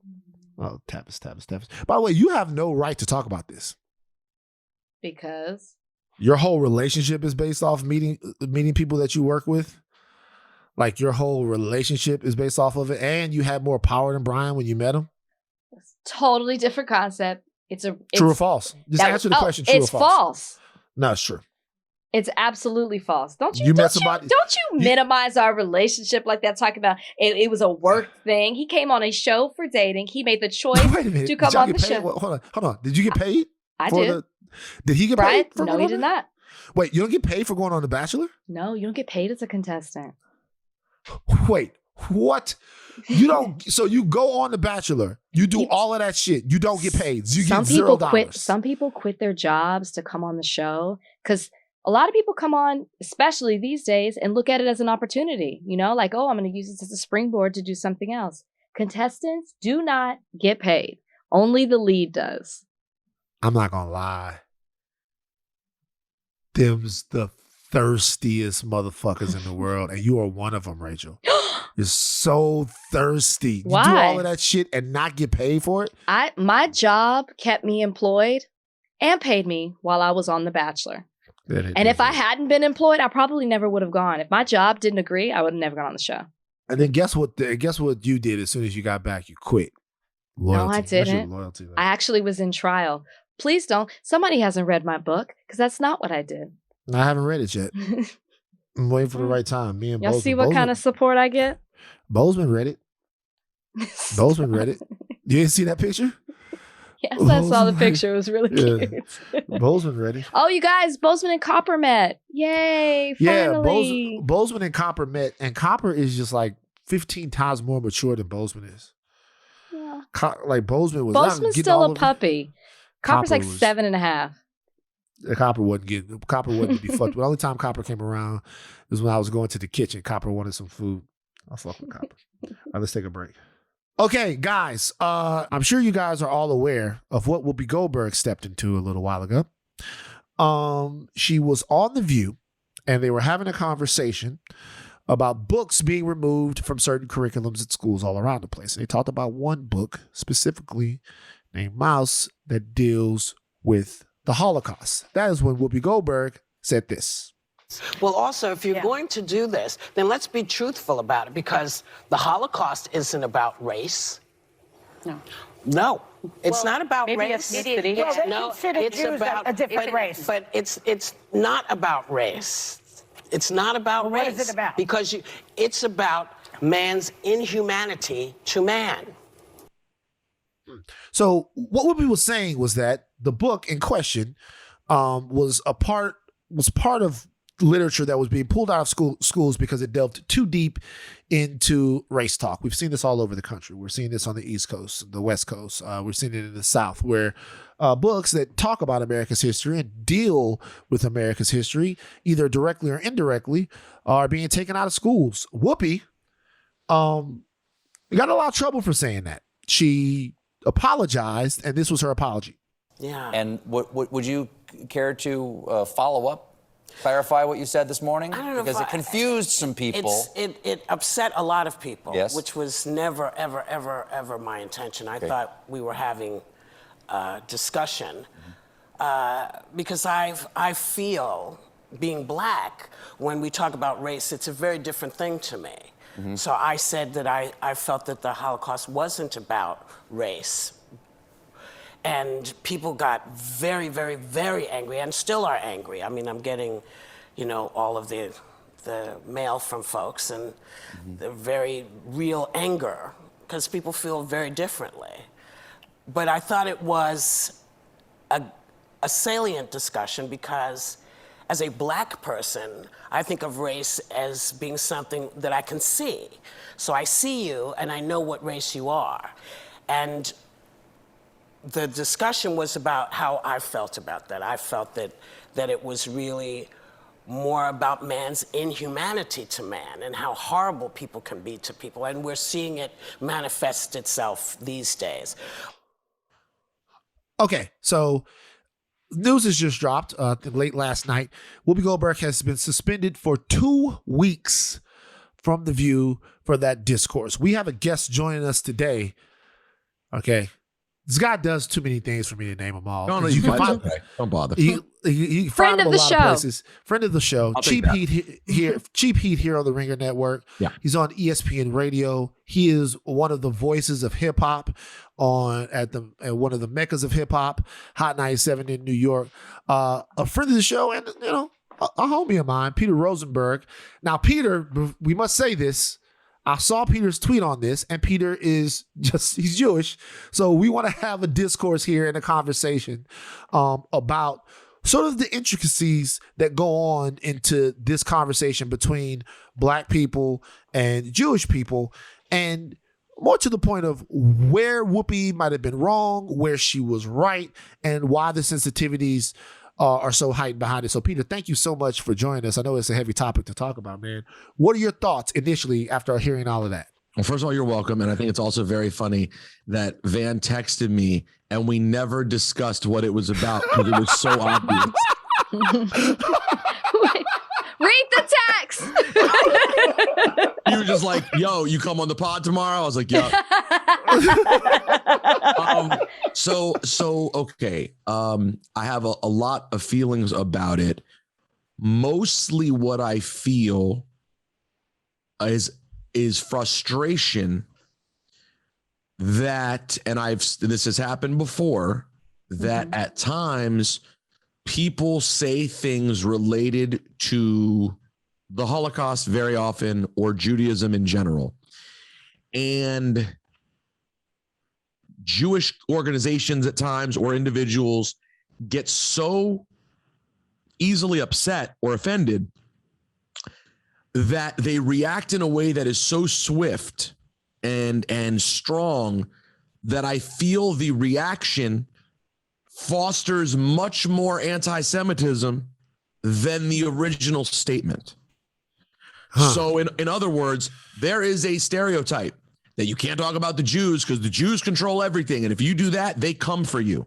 Oh, Tavis. By the way, you have no right to talk about this. Because? Your whole relationship is based off meeting people that you work with. Like your whole relationship is based off of it. And you had more power than Brian when you met him. It's totally different concept. True or false? Just answer the question. True or false? It's false. No, it's true. It's absolutely false. Don't you minimize our relationship like that? Talking about it was a work thing. He came on a show for dating. He made the choice to come on the show. Hold on. Did you get paid? I did. Did he get paid? No, he did not. Wait, you don't get paid for going on The Bachelor? No, you don't get paid as a contestant. Wait, what? You don't. So you go on The Bachelor. You do all of that shit. You don't get paid. You get $0. Some people quit their jobs to come on the show because a lot of people come on, especially these days, and look at it as an opportunity. You know, like, oh, I'm going to use this as a springboard to do something else. Contestants do not get paid. Only the lead does. I'm not going to lie. Them's the thirstiest motherfuckers in the world, and you are one of them, Rachel. You're so thirsty. Why? You do all of that shit and not get paid for it? My job kept me employed and paid me while I was on The Bachelor. And if I hadn't been employed, I probably never would have gone. If my job didn't agree, I would have never gone on the show. And then guess what you did as soon as you got back? You quit. Loyalty. No, I didn't. Loyalty, I actually was in trial. Please don't. Somebody hasn't read my book because that's not what I did. I haven't read it yet. I'm waiting for the right time. Me and y'all see what kind of support I get? Bozeman read it. Bozeman read it. You didn't see that picture? Yes, I saw the picture. It was really cute. Bozeman read it. Oh, you guys, Bozeman and Copper met. Yay, finally. Yeah, Bozeman and Copper met. And Copper is just like 15 times more mature than Bozeman is. Yeah. Bozeman's still a puppy. Copper's like 7.5. Copper wasn't to be fucked. The only time Copper came around was when I was going to the kitchen. Copper wanted some food. I'll fuck with Copper. All right, let's take a break. Okay, guys, I'm sure you guys are all aware of what Whoopi Goldberg stepped into a little while ago. She was on The View, and they were having a conversation about books being removed from certain curriculums at schools all around the place. And they talked about one book specifically named Mouse that deals with the Holocaust. That is when Whoopi Goldberg said this. Well, also, if you're going to do this, then let's be truthful about it, because the Holocaust isn't about race. No, it's not about race. Ethnicity. It's about a different race. But it's not about race. It's not about race. What is it about? Because it's about man's inhumanity to man. So what Whoopi was saying was that the book in question was part of literature that was being pulled out of schools because it delved too deep into race talk. We've seen this all over the country. We're seeing this on the East Coast, the West Coast. We're seeing it in the South, where books that talk about America's history and deal with America's history, either directly or indirectly, are being taken out of schools. Whoopi got a lot of trouble for saying that. She apologized, and this was her apology. Yeah. And would you care to follow up? Clarify what you said this morning? I don't know, because it confused some people. It upset a lot of people, yes, which was never, ever, ever, ever my intention. I thought we were having a discussion because I feel, being black, when we talk about race, it's a very different thing to me. Mm-hmm. So I said that I felt that the Holocaust wasn't about race. And people got very, very, very angry, and still are angry. I mean, I'm getting, all of the mail from folks, and the very real anger, because people feel very differently. But I thought it was a salient discussion because, as a black person, I think of race as being something that I can see. So I see you, and I know what race you are. And the discussion was about how I felt about that. I felt that that it was really more about man's inhumanity to man and how horrible people can be to people. And we're seeing it manifest itself these days. Okay, so news has just dropped late last night. Whoopi Goldberg has been suspended for 2 weeks from The View for that discourse. We have a guest joining us today. Okay. This guy does too many things for me to name them all. No, you can find, don't bother. You can Friend find of him a the lot show. of places. Friend of the show. I'll Cheap take Heat here. Cheap Heat here on the Ringer Network. Yeah. He's on ESPN Radio. He is one of the voices of hip hop at one of the meccas of hip hop, Hot 97 in New York. A friend of the show, and a homie of mine, Peter Rosenberg. Now, Peter, we must say this. I saw Peter's tweet on this, and Peter he's Jewish. So we want to have a discourse here and a conversation about sort of the intricacies that go on into this conversation between Black people and Jewish people, and more to the point of where Whoopi might have been wrong, where she was right, and why the sensitivities are so heightened behind it. So, Peter, thank you so much for joining us. I know it's a heavy topic to talk about, man. What are your thoughts initially after hearing all of that? Well, first of all, you're welcome. And I think it's also very funny that Van texted me and we never discussed what it was about because it was so obvious. Read the text. You were just like, yo, you come on the pod tomorrow? I was like, yeah. Okay. I have a lot of feelings about it. Mostly what I feel is frustration that, and this has happened before, that at times people say things related to the Holocaust very often, or Judaism in general. And Jewish organizations at times, or individuals, get so easily upset or offended that they react in a way that is so swift and strong that I feel the reaction fosters much more anti-Semitism than the original statement. So in other words, there is a stereotype that you can't talk about the Jews because the Jews control everything. And if you do that, they come for you.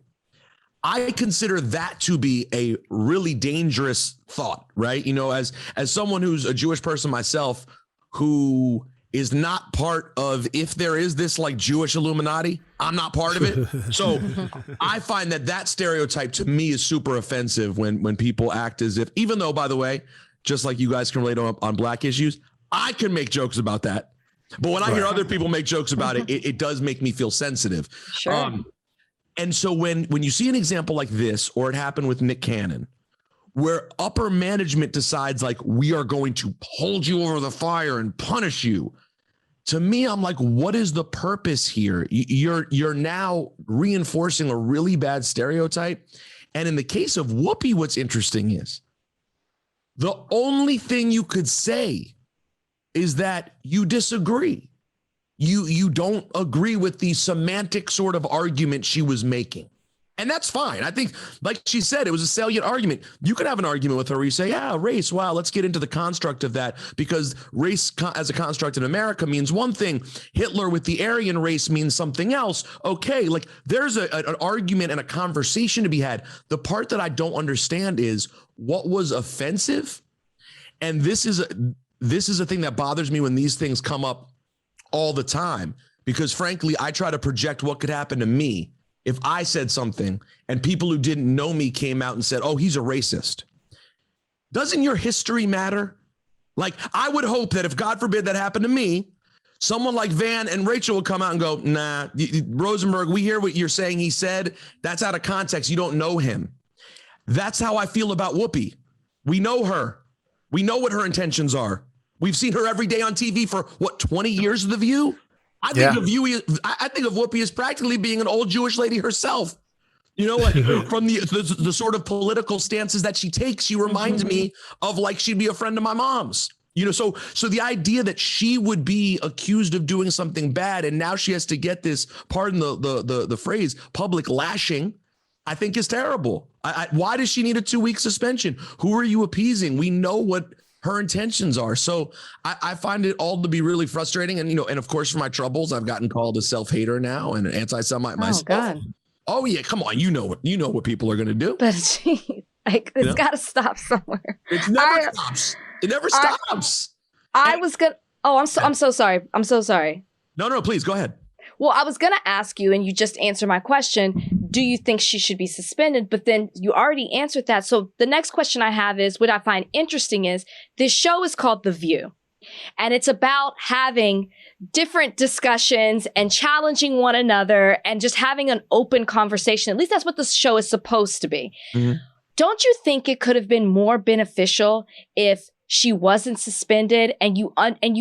I consider that to be a really dangerous thought, right? As someone who's a Jewish person myself, who is not part of, if there is this like Jewish Illuminati, I'm not part of it. So I find that stereotype to me is super offensive when people act as if, even though, by the way, just like you guys can relate on Black issues, I can make jokes about that. But when I hear other people make jokes about it, it does make me feel sensitive. Sure. And so when you see an example like this, or it happened with Nick Cannon, where upper management decides like, we are going to hold you over the fire and punish you. To me, I'm like, what is the purpose here? You're now reinforcing a really bad stereotype. And in the case of Whoopi, what's interesting is the only thing you could say is that you disagree. You don't agree with the semantic sort of argument she was making. And that's fine. I think, like she said, it was a salient argument. You could have an argument with her where you say, yeah, race, wow, let's get into the construct of that, because race as a construct in America means one thing. Hitler with the Aryan race means something else. Okay, like there's an argument and a conversation to be had. The part that I don't understand is what was offensive. And this is a thing that bothers me when these things come up all the time, because frankly, I try to project what could happen to me if I said something and people who didn't know me came out and said, oh, he's a racist. Doesn't your history matter? Like, I would hope that if, God forbid, that happened to me, someone like Van and Rachel would come out and go, nah, Rosenberg, we hear what you're saying he said. That's out of context. You don't know him. That's how I feel about Whoopi. We know her. We know what her intentions are. We've seen her every day on TV for, 20 years of The View? I think of Whoopi as practically being an old Jewish lady herself. Like from the sort of political stances that she takes, she reminds me of like she'd be a friend of my mom's. So the idea that she would be accused of doing something bad and now she has to get this, pardon the phrase, public lashing I think is terrible. Why does she need a 2-week suspension? Who are you appeasing? We know what her intentions are. So I find it all to be really frustrating. And, and of course, for my troubles, I've gotten called a self-hater now and an anti-Semite myself. God. Oh, yeah. Come on. You know what people are going to do. But it's got to stop somewhere. It never stops. It never stops. I'm so sorry. I'm so sorry. No, please go ahead. Well, I was going to ask you, and you just answered my question. Do you think she should be suspended? But then you already answered that. So the next question I have is, what I find interesting is this show is called The View. And it's about having different discussions and challenging one another and just having an open conversation. At least that's what the show is supposed to be. Mm-hmm. Don't you think it could have been more beneficial if she wasn't suspended and you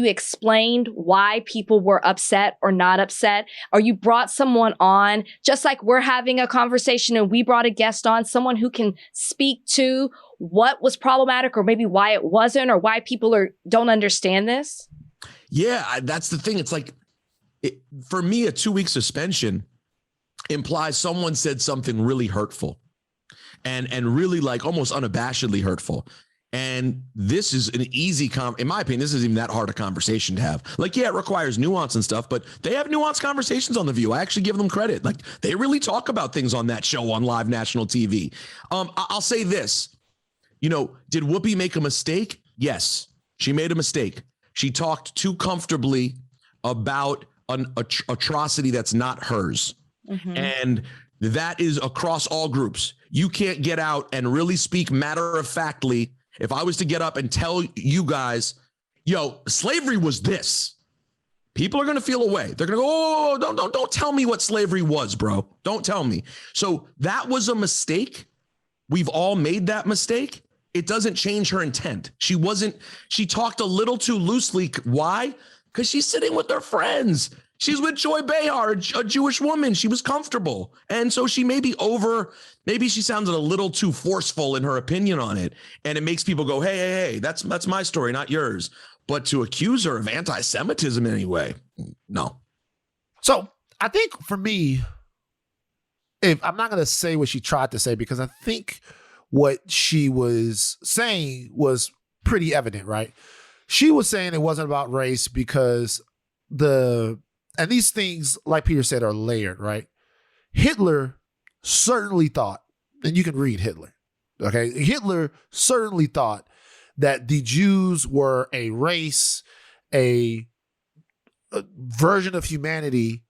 explained why people were upset or not upset, or you brought someone on, just like we're having a conversation and we brought a guest on, someone who can speak to what was problematic or maybe why it wasn't or why people don't understand this? Yeah, that's the thing. It's like, for me, a 2-week suspension implies someone said something really hurtful and really like almost unabashedly hurtful. And this is an easy, in my opinion, this isn't even that hard a conversation to have. Like, yeah, it requires nuance and stuff, but they have nuanced conversations on The View. I actually give them credit. Like, they really talk about things on that show on live national TV. I'll say this, did Whoopi make a mistake? Yes, she made a mistake. She talked too comfortably about an atrocity that's not hers. Mm-hmm. And that is across all groups. You can't get out and really speak matter-of-factly. If I was to get up and tell you guys, slavery was this, people are going to feel away. They're going to go, oh, don't tell me what slavery was, bro. Don't tell me. So that was a mistake. We've all made that mistake. It doesn't change her intent. She talked a little too loosely. Why? Because she's sitting with her friends. She's with Joy Behar, a Jewish woman. She was comfortable. And so she maybe she sounded a little too forceful in her opinion on it. And it makes people go, hey, that's my story, not yours. But to accuse her of anti-Semitism anyway, no. So I think for me, if I'm not going to say what she tried to say, because I think what she was saying was pretty evident, right? She was saying it wasn't about race because and these things, like Peter said, are layered, right? Hitler certainly thought, and you can read Hitler, okay? Hitler certainly thought that the Jews were a race, a version of humanity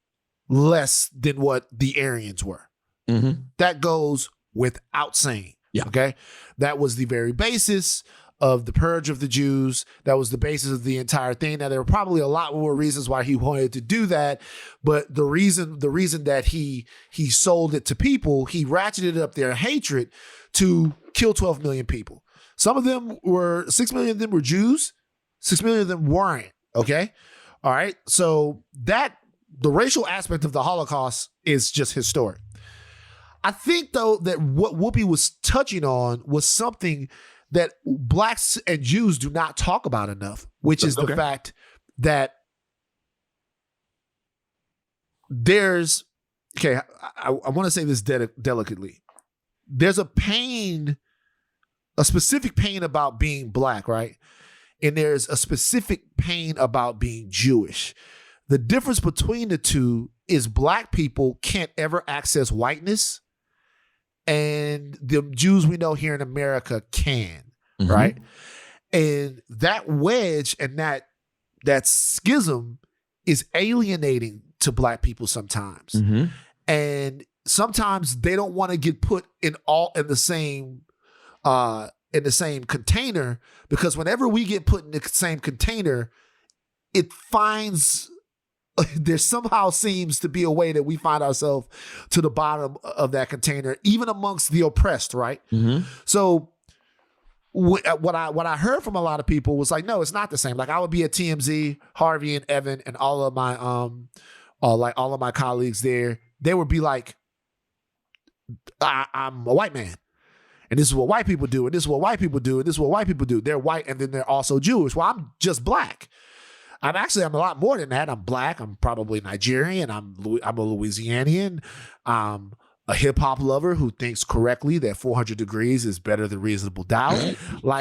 less than what the Aryans were. Mm-hmm. That goes without saying, okay? That was the very basis of the purge of the Jews. That was the basis of the entire thing. Now, there were probably a lot more reasons why he wanted to do that, but the reason that he sold it to people, he ratcheted up their hatred to kill 12 million people. 6 million of them were Jews, 6 million of them weren't, okay? All right, so the racial aspect of the Holocaust is just historic. I think, though, that what Whoopi was touching on was something that blacks and Jews do not talk about enough, which is the fact that I want to say this delicately. There's a specific pain about being black, right? And there's a specific pain about being Jewish. The difference between the two is black people can't ever access whiteness, and the Jews we know here in America can, mm-hmm. right? And that wedge and that schism is alienating to black people sometimes. Mm-hmm. And sometimes they don't want to get put in the same container, because whenever we get put in the same container, there somehow seems to be a way that we find ourselves to the bottom of that container, even amongst the oppressed, right? Mm-hmm. So what I heard from a lot of people was like, no, it's not the same. Like, I would be at TMZ, Harvey and Evan and all of my colleagues there. They would be like, I'm a white man, and this is what white people do, and this is what white people do, and this is what white people do. They're white, and then they're also Jewish. Well, I'm just black. I'm a lot more than that. I'm black. I'm probably Nigerian. I'm a Louisianian. I'm a hip hop lover who thinks correctly that 400 Degrees is better than Reasonable Doubt. I'm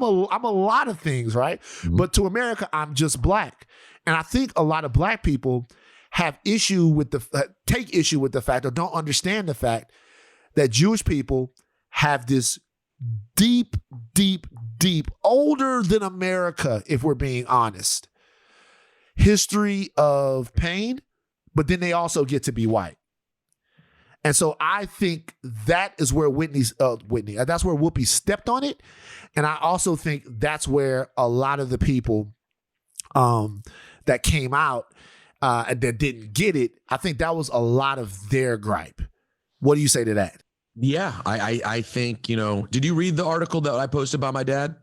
a lot of things, right? Mm-hmm. But to America, I'm just black. And I think a lot of black people have take issue with the fact or don't understand the fact that Jewish people have this deep, older than America, if we're being honest, history of pain, but then they also get to be white. And so I think that is where that's where Whoopi stepped on it. And I also think that's where a lot of the people that came out and that didn't get it, I think that was a lot of their gripe. What do you say to that? Yeah, I think, did you read the article that I posted about my dad?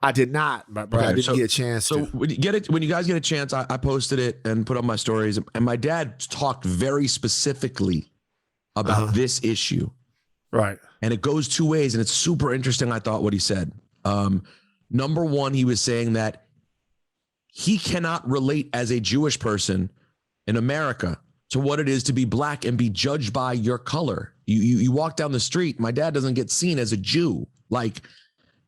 I did not, but I didn't get a chance to. So when you guys get a chance, I posted it and put up my stories. And my dad talked very specifically about this issue. Right. And it goes two ways. And it's super interesting, I thought, what he said. Number one, he was saying that he cannot relate as a Jewish person in America to what it is to be black and be judged by your color. You walk down the street, my dad doesn't get seen as a Jew.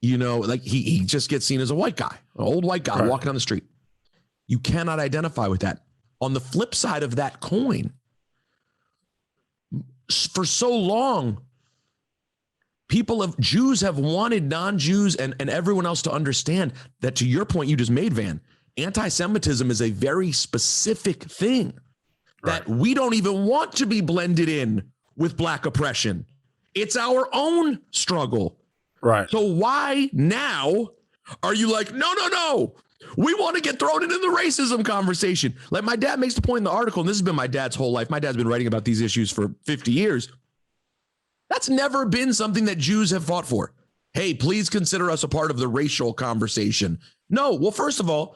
He just gets seen as a white guy, an old white guy walking down the street. You cannot identify with that. On the flip side of that coin, for so long, Jews have wanted non-Jews and everyone else to understand that, to your point you just made, Van, anti-Semitism is a very specific thing that we don't even want to be blended in with black oppression. It's our own struggle. Right. So why now are you like, no, we want to get thrown into the racism conversation? Like my dad makes the point in the article, and this has been my dad's whole life. My dad's been writing about these issues for 50 years. That's never been something that Jews have fought for. Hey, please consider us a part of the racial conversation. No. Well, first of all,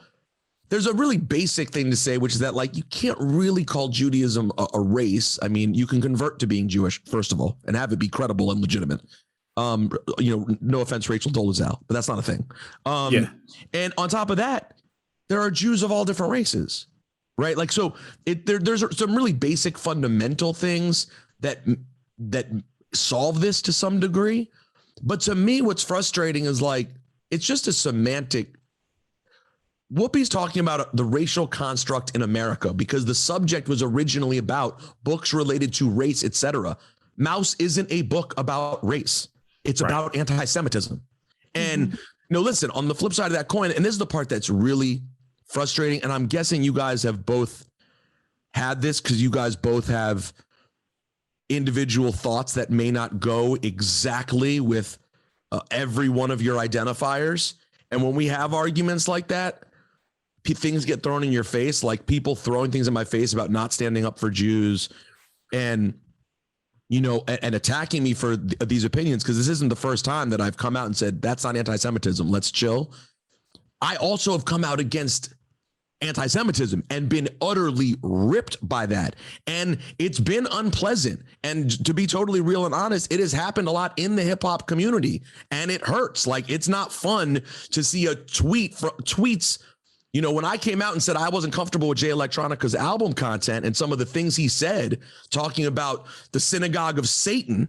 there's a really basic thing to say, which is that you can't really call Judaism a race. I mean, you can convert to being Jewish, first of all, and have it be credible and legitimate. No offense, Rachel Dolezal, but that's not a thing. And on top of that, there are Jews of all different races, right? There's some really basic fundamental things that solve this to some degree. But to me, what's frustrating is it's just a semantic. Whoopi's talking about the racial construct in America because the subject was originally about books related to race, etc. Mouse isn't a book about race. It's about anti-Semitism. And listen, on the flip side of that coin, and this is the part that's really frustrating, and I'm guessing you guys have both had this because you guys both have individual thoughts that may not go exactly with every one of your identifiers. And when we have arguments like that, things get thrown in your face, like people throwing things in my face about not standing up for Jews and attacking me for these opinions, because this isn't the first time that I've come out and said, that's not anti-Semitism, let's chill. I also have come out against anti-Semitism and been utterly ripped by that. And it's been unpleasant. And to be totally real and honest, it has happened a lot in the hip hop community, and it hurts. It's not fun to see tweets. When I came out and said I wasn't comfortable with Jay Electronica's album content and some of the things he said, talking about the synagogue of Satan,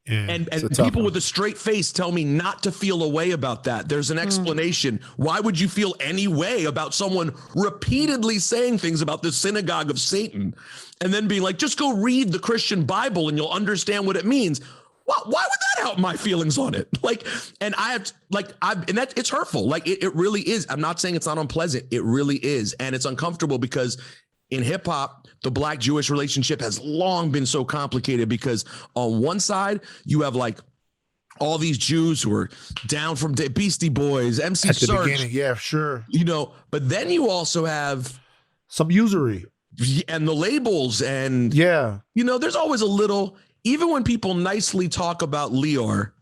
and people with a straight face tell me not to feel a way about that. There's an explanation. Why would you feel any way about someone repeatedly saying things about the synagogue of Satan and then being like, just go read the Christian Bible and you'll understand what it means? Why would that help my feelings on it? It's hurtful. It really is. I'm not saying it's not unpleasant. It really is. And it's uncomfortable because in hip hop, the black Jewish relationship has long been so complicated because on one side, you have all these Jews who are down from Beastie Boys, MC Serch. Beginning, yeah, sure. But then you also have some usury and the labels and there's always a little. Even when people nicely talk about Lior,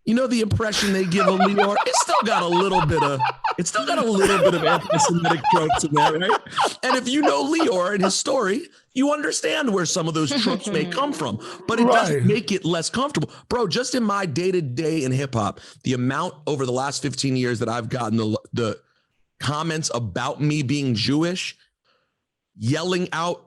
the impression they give of Lior, it's still got a little bit of anti-Semitic tropes in that, right? And if you know Lior and his story, you understand where some of those tropes may come from, but it doesn't make it less comfortable. Bro, just in my day-to-day in hip hop, the amount over the last 15 years that I've gotten the comments about me being Jewish, yelling out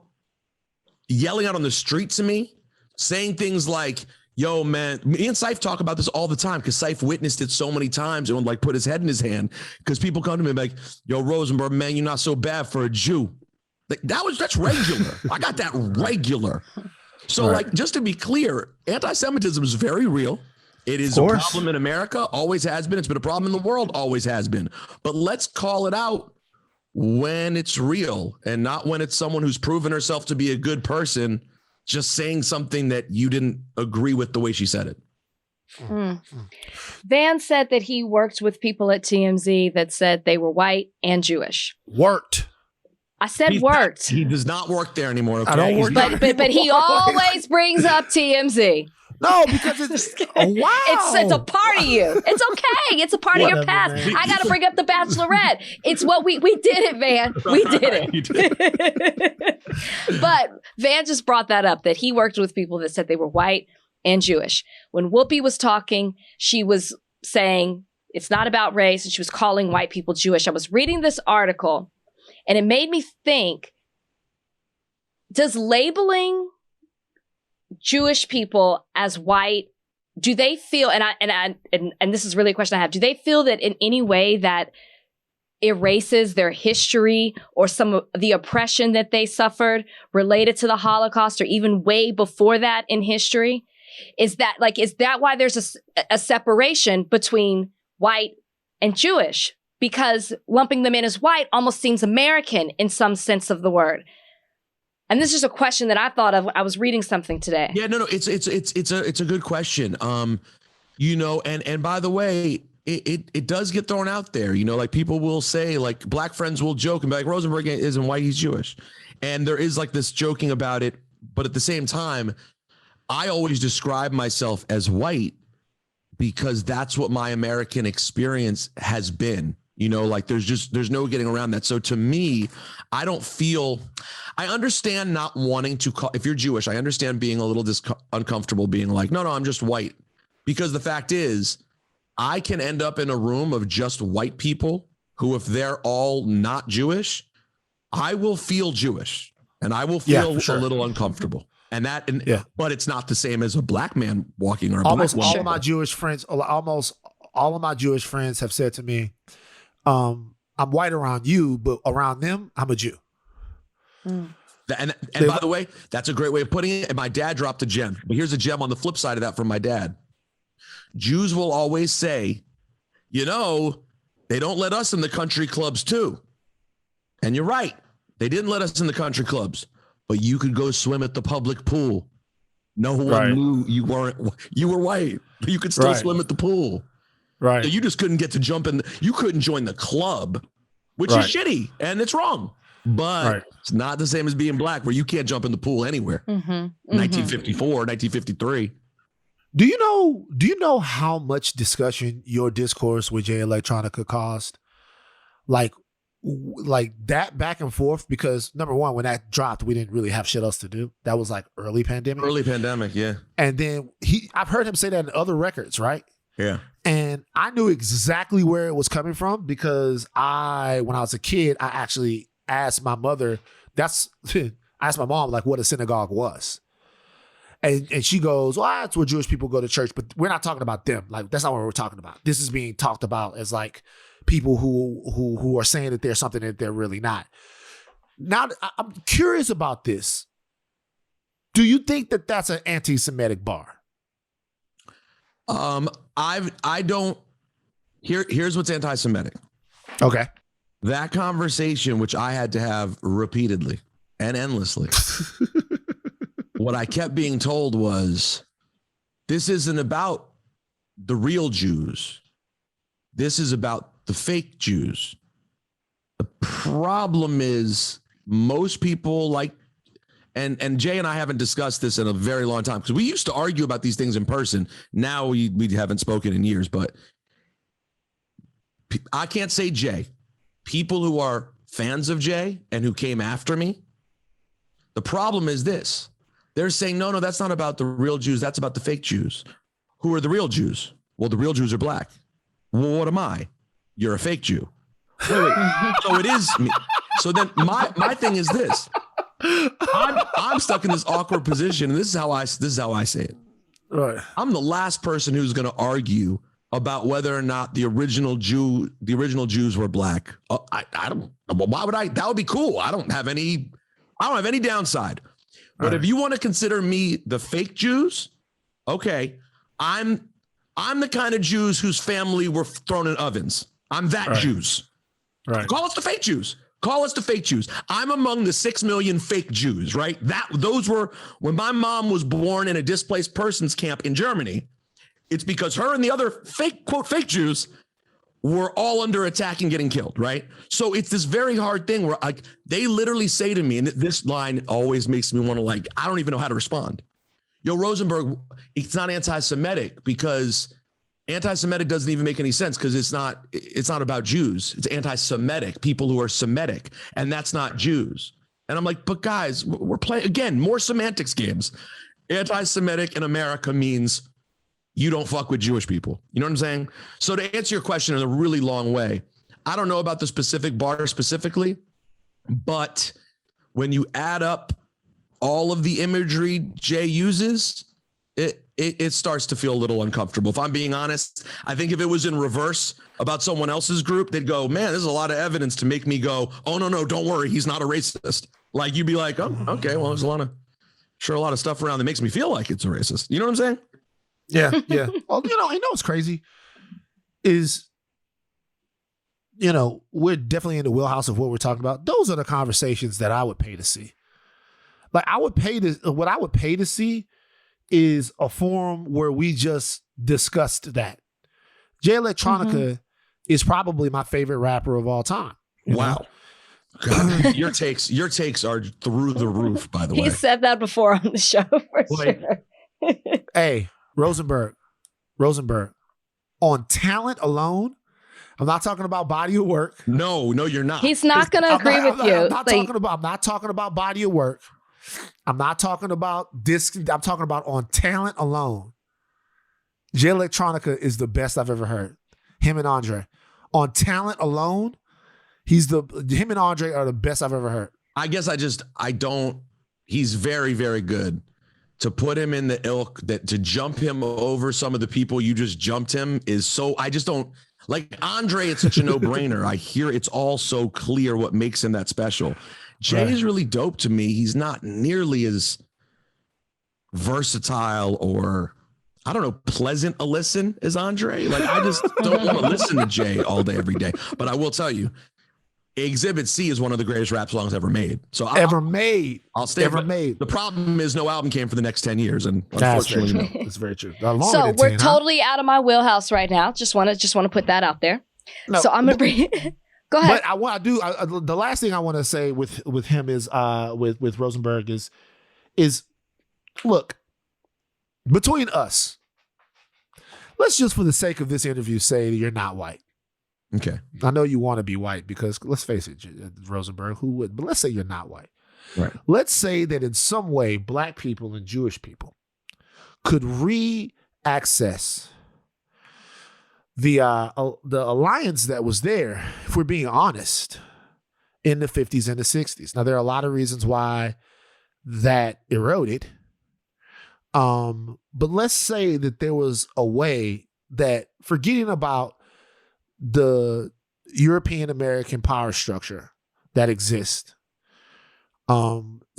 yelling out on the street to me, saying things like, yo, man, me and Saif talk about this all the time because Saif witnessed it so many times and would like put his head in his hand because people come to me like, yo, Rosenberg, man, you're not so bad for a Jew. Like that's regular. I got that regular. So like, just to be clear, anti-Semitism is very real. It is a problem in America, always has been. It's been a problem in the world, always has been. But let's call it out when it's real and not when it's someone who's proven herself to be a good person just saying something that you didn't agree with the way she said it. Van said that he worked with people at TMZ that said they were white and Jewish. Worked. I said worked. He does not work there anymore. Okay? I don't work there. But he always brings up TMZ. No, because it's wow. It's a part of you. It's okay. It's a part of your past. Man. I got to bring up the Bachelorette. It's what we did it, Van. We did it. But Van just brought that up, that he worked with people that said they were white and Jewish. When Whoopi was talking, she was saying it's not about race, and she was calling white people Jewish. I was reading this article, and it made me think, does labeling Jewish people as white, do they feel, and this is really a question I have, do they feel that in any way that erases their history or some of the oppression that they suffered related to the Holocaust or even way before that in history? Is that why there's a separation between white and Jewish? Because lumping them in as white almost seems American in some sense of the word. And this is a question that I thought of. I was reading something today. Yeah, no, it's a good question. You know, and by the way, it does get thrown out there. You know, like people will say, like black friends will joke and be like, Rosenberg isn't white, he's Jewish. And there is like this joking about it. But at the same time, I always describe myself as white because that's what my American experience has been. You know, like there's no getting around that. So to me, I understand not wanting to call, if you're Jewish, I understand being a little uncomfortable being like, no, I'm just white. Because the fact is, I can end up in a room of just white people who, if they're all not Jewish, I will feel Jewish and I will feel a little uncomfortable. But it's not the same as a black man walking or a almost black all woman. of my Jewish friends, almost all of my Jewish friends have said to me, I'm white around you, but around them, I'm a Jew. And by the way, that's a great way of putting it. And my dad dropped a gem. But here's a gem on the flip side of that from my dad. Jews will always say, you know, they don't let us in the country clubs too. And you're right. They didn't let us in the country clubs, but you could go swim at the public pool. No one knew you were white, but you could still swim at the pool. Right. So you just couldn't get to jump in. You couldn't join the club, which is shitty and it's wrong. But it's not the same as being black, where you can't jump in the pool anywhere. 1954, 1953. Do you know how much discussion your discourse with Jay Electronica caused? Like that back and forth, because number one, when that dropped, we didn't really have shit else to do. That was like early pandemic. Yeah. And then I've heard him say that in other records, right? Yeah. And I knew exactly where it was coming from because when I was a kid, I actually asked my mother, I asked my mom like what a synagogue was. And she goes, well, that's where Jewish people go to church, but we're not talking about them. Like, that's not what we're talking about. This is being talked about as like people who are saying that they're something that they're really not. Now, I'm curious about this. Do you think that that's an anti-Semitic bar? Here's what's anti-Semitic. Okay. That conversation, which I had to have repeatedly and endlessly, what I kept being told was, this isn't about the real Jews. This is about the fake Jews. The problem is most people like, and Jay and I haven't discussed this in a very long time because we used to argue about these things in person. Now we haven't spoken in years, but I can't say Jay. People who are fans of Jay and who came after me, the problem is this. They're saying, no, that's not about the real Jews. That's about the fake Jews. Who are the real Jews? Well, the real Jews are black. Well, what am I? You're a fake Jew. Wait. So it is me. So then my thing is this. I'm stuck in this awkward position, and this is how I say it. Right. I'm the last person who's going to argue about whether or not the original Jews were black. I don't. Why would I? That would be cool. I don't have any downside. But Right. if you want to consider me the fake Jews, okay, I'm the kind of Jews whose family were thrown in ovens. I'm that Right. Jews. Right. Call us the fake Jews. Call us the fake Jews. I'm among the 6 million fake Jews, right? Those were when my mom was born in a displaced persons camp in Germany. It's because her and the other fake, quote, fake Jews were all under attack and getting killed, right? So it's this very hard thing where they literally say to me, and this line always makes me want to I don't even know how to respond. Yo, Rosenberg, it's not anti-Semitic because anti-Semitic doesn't even make any sense because it's not about Jews. It's anti-Semitic, people who are Semitic, and that's not Jews. And I'm like, but guys, we're playing, again, more semantics games. Anti-Semitic in America means you don't fuck with Jewish people. You know what I'm saying? So to answer your question in a really long way, I don't know about the specific bar specifically, but when you add up all of the imagery Jay uses, it starts to feel a little uncomfortable. If I'm being honest, I think if it was in reverse about someone else's group, they'd go, man, there's a lot of evidence to make me go, oh, no, don't worry. He's not a racist. Like you'd be like, oh, okay, well, there's a lot of stuff around that makes me feel like it's a racist. You know what I'm saying? Yeah. Yeah. Well, you know what's crazy is, we're definitely in the wheelhouse of what we're talking about. Those are the conversations that I would pay to see. Like what I would pay to see is a forum where we just discussed that. Jay Electronica is probably my favorite rapper of all time. Wow. God, your takes are through the roof, by the way. He said that before on the show for sure. Hey, Rosenberg, on talent alone, I'm not talking about body of work. No, you're not. He's not going to agree with you. I'm not talking about body of work. I'm not talking about disc. I'm talking about on talent alone. Jay Electronica is the best I've ever heard. Him and Andre. On talent alone, him and Andre are the best I've ever heard. I guess he's very, very good. To put him in the ilk that to jump him over some of the people you just jumped him is so, I just don't like Andre. It's such a no brainer. I hear it's all so clear what makes him that special. Jay is really dope to me. He's not nearly as versatile or, I don't know, pleasant a listen as Andre. Like, I just don't want to listen to Jay all day, every day. But I will tell you, Exhibit C is one of the greatest rap songs ever made. So I'll stay. Made. The problem is no album came for the next 10 years. And unfortunately, no. It's very true. So we're totally out of my wheelhouse right now. Just want to put that out there. No, so I'm going to bring Go ahead. But the last thing I want to say with him is with Rosenberg is look, between us, let's just for the sake of this interview say you're not white. Okay. I know you want to be white because let's face it, Rosenberg, who would? But let's say you're not white. Right. Let's say that in some way black people and Jewish people could re-access the alliance that was there, if we're being honest, in the 50s and the 60s. Now, there are a lot of reasons why that eroded. But let's say that there was a way that, forgetting about the European American power structure that exists,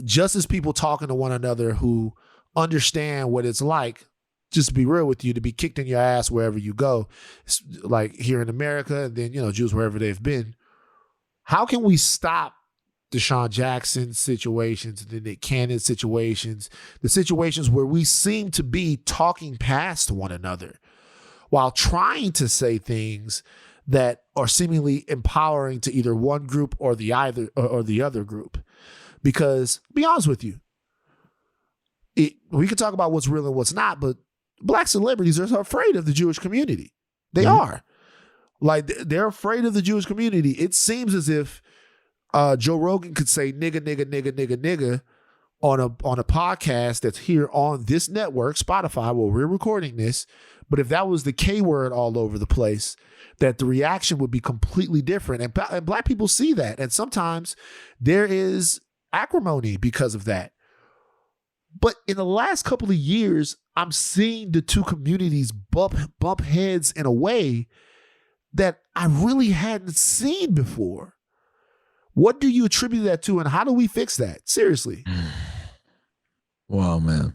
just as people talking to one another who understand what it's like, just to be real with you, to be kicked in your ass wherever you go, like here in America, and then, Jews wherever they've been. How can we stop the Deshaun Jackson situations, the Nick Cannon situations, the situations where we seem to be talking past one another while trying to say things that are seemingly empowering to either one group or the other group? Because, to be honest with you, we can talk about what's real and what's not, but black celebrities are afraid of the Jewish community. They are. Like, they're afraid of the Jewish community. It seems as if Joe Rogan could say nigga on a podcast that's here on this network, Spotify, where we're recording this. But if that was the K word all over the place, that the reaction would be completely different. And black people see that. And sometimes there is acrimony because of that. But in the last couple of years, I'm seeing the two communities bump heads in a way that I really hadn't seen before. What do you attribute that to, and how do we fix that? Seriously. Wow, man.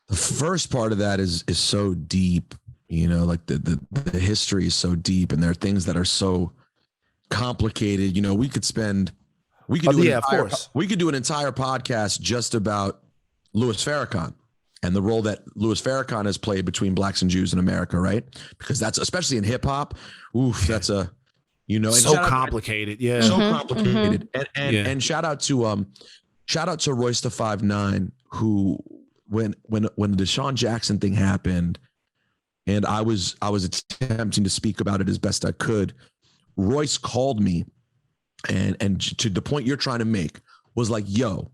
The first part of that is so deep, like the history is so deep, and there are things that are so complicated. We could do an entire podcast just about Louis Farrakhan and the role that Louis Farrakhan has played between blacks and Jews in America, right? Because that's, especially in hip hop, that's so complicated. So complicated. And shout out to Royce the 5'9", who when the Deshaun Jackson thing happened, and I was attempting to speak about it as best I could, Royce called me and to the point you're trying to make was like, yo,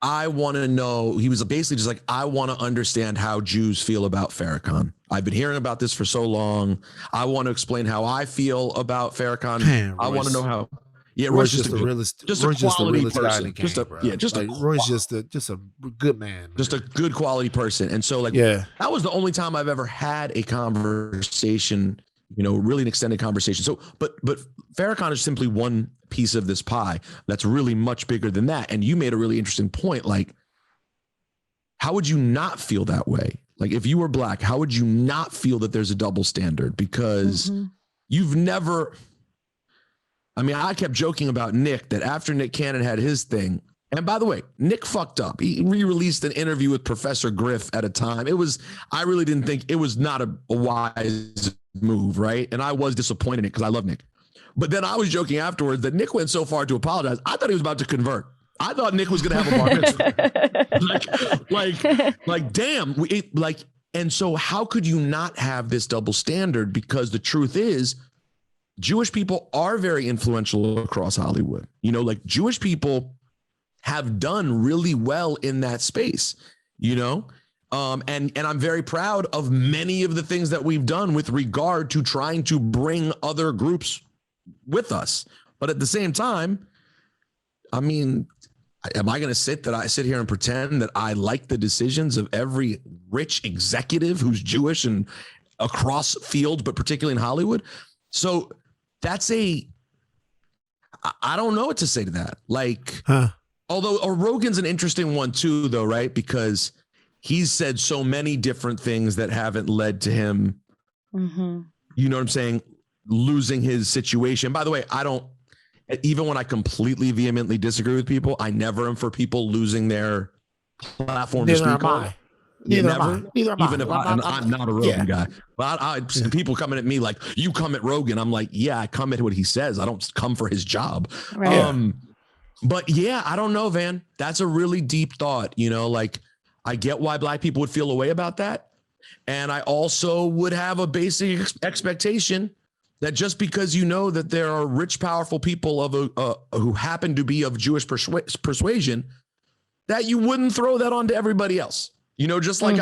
I want to know. He was basically just like, I want to understand how Jews feel about Farrakhan. I've been hearing about this for so long. I want to explain how I feel about Farrakhan. Man, I want to know how. Yeah, Roy's just a realist. Just a quality person. Roy's just a good man. Just a good quality person. And so that was the only time I've ever had a conversation, really an extended conversation. So, but Farrakhan is simply one piece of this pie that's really much bigger than that. And you made a really interesting point. Like, how would you not feel that way? Like, if you were black, how would you not feel that there's a double standard? Because you've never, I kept joking about Nick, that after Nick Cannon had his thing, and by the way, Nick fucked up. He re-released an interview with Professor Griff at a time. I really didn't think it was not a wise move, right? And I was disappointed in it because I love Nick. But then I was joking afterwards that Nick went so far to apologize. I thought he was about to convert. I thought Nick was going to have a bar mitzvah. like, damn. And so how could you not have this double standard? Because the truth is, Jewish people are very influential across Hollywood. Jewish people have done really well in that space, and I'm very proud of many of the things that we've done with regard to trying to bring other groups with us. But at the same time, am I going to sit here and pretend that I like the decisions of every rich executive who's Jewish and across field, but particularly in Hollywood? So I don't know what to say to that. Although Rogan's an interesting one too, though, right? Because he's said so many different things that haven't led to him, you know what I'm saying, losing his situation. By the way, even when I completely vehemently disagree with people, I never am for people losing their platform to speak on. Neither am I. Even if I'm not a Rogan guy. But people coming at me like, you come at Rogan. I'm like, yeah, I come at what he says. I don't come for his job. Right. But yeah, I don't know, Van. That's a really deep thought. I get why black people would feel a way about that. And I also would have a basic expectation that just because that there are rich, powerful people who happen to be of Jewish persuasion, that you wouldn't throw that onto everybody else. Just like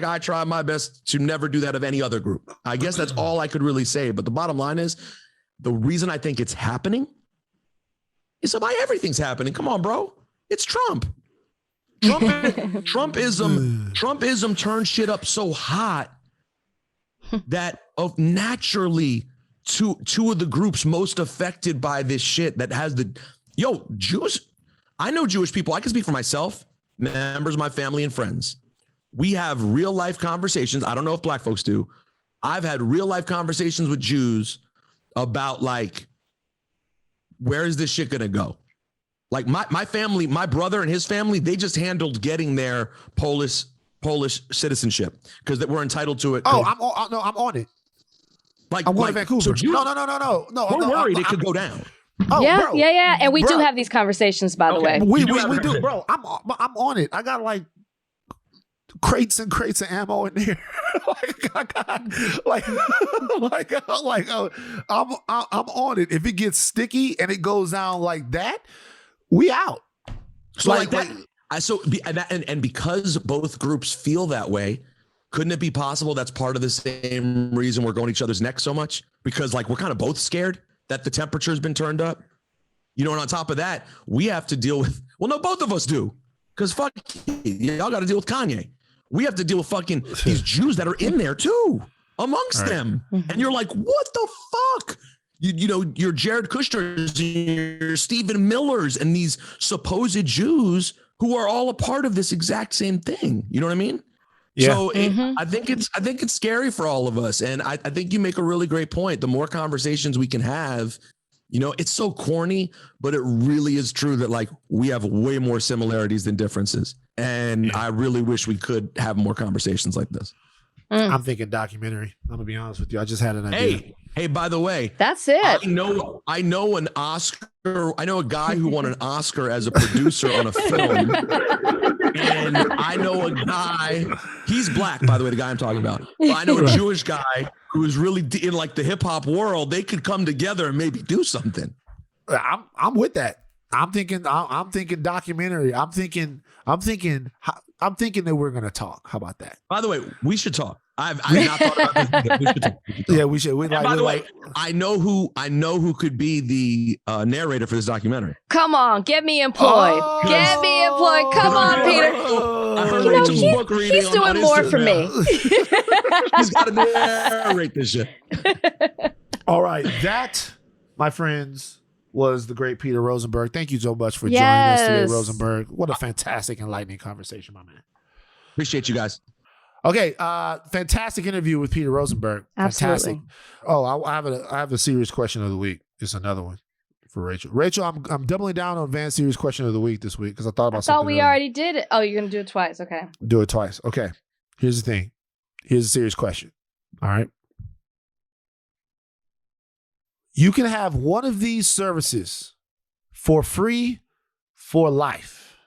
I try my best to never do that of any other group. I guess that's all I could really say. But the bottom line is, the reason I think it's happening is why everything's happening. Come on, bro. It's Trump. Trumpism turned shit up so hot that naturally two of the groups most affected by this shit that has Jewish. I know Jewish people. I can speak for myself, members of my family and friends. We have real life conversations. I don't know if black folks do. I've had real life conversations with Jews about where is this shit gonna go? Like my family, my brother and his family, they just handled getting their Polish citizenship because we're entitled to it. I'm on it. I'm going to Vancouver. So Jews, no. We're worried it could go down. Oh, yeah. And we do have these conversations, by the way. We do, bro. I'm on it. I got crates and crates of ammo in there. I'm on it. If it gets sticky and it goes down like that, we out. So and because both groups feel that way, couldn't it be possible that's part of the same reason we're going each other's necks so much? Because we're kind of both scared that the temperature's been turned up. You know, and on top of that, we have to deal with, well, no, both of us do. Because fuck, y'all got to deal with Kanye. We have to deal with fucking these Jews that are in there too, amongst them. And you're like, what the fuck? You know, your Jared Kushner's, your Stephen Miller's, and these supposed Jews who are all a part of this exact same thing. You know what I mean? Yeah. So I think it's scary for all of us. And I think you make a really great point. The more conversations we can have, you know, it's so corny, but it really is true that like we have way more similarities than differences. And I really wish we could have more conversations like this. I'm thinking documentary. I'm gonna be honest with you. I just had an idea. Hey, by the way, that's it. I know an Oscar. I know a guy who won an Oscar as a producer on a film. And I know a guy, he's black, by the way, the guy I'm talking about. But I know a Jewish guy who is really in like the hip hop world. They could come together and maybe do something. I'm with that. I'm thinking documentary. I'm thinking that we're gonna talk. How about that? By the way, we should talk. I've not thought about this. We should talk. Yeah, we should. By the way, I know who could be the narrator for this documentary. Come on, get me employed. Get me employed. Come on, Peter. I heard Rachel's book reading. He's doing more for me. He's got to narrate this shit. All right, that, my friends, was the great Peter Rosenberg. Thank you so much for joining us today, Rosenberg. What a fantastic, enlightening conversation, my man. Appreciate you guys. Okay, fantastic interview with Peter Rosenberg. Fantastic. Absolutely. Oh, I have a serious question of the week. It's another one for Rachel. Rachel, I'm doubling down on Van's serious question of the week this week because I thought about something. I thought we already did it. Oh, you're gonna do it twice. Okay. Do it twice. Okay. Here's the thing. Here's a serious question. All right. You can have one of these services for free for life.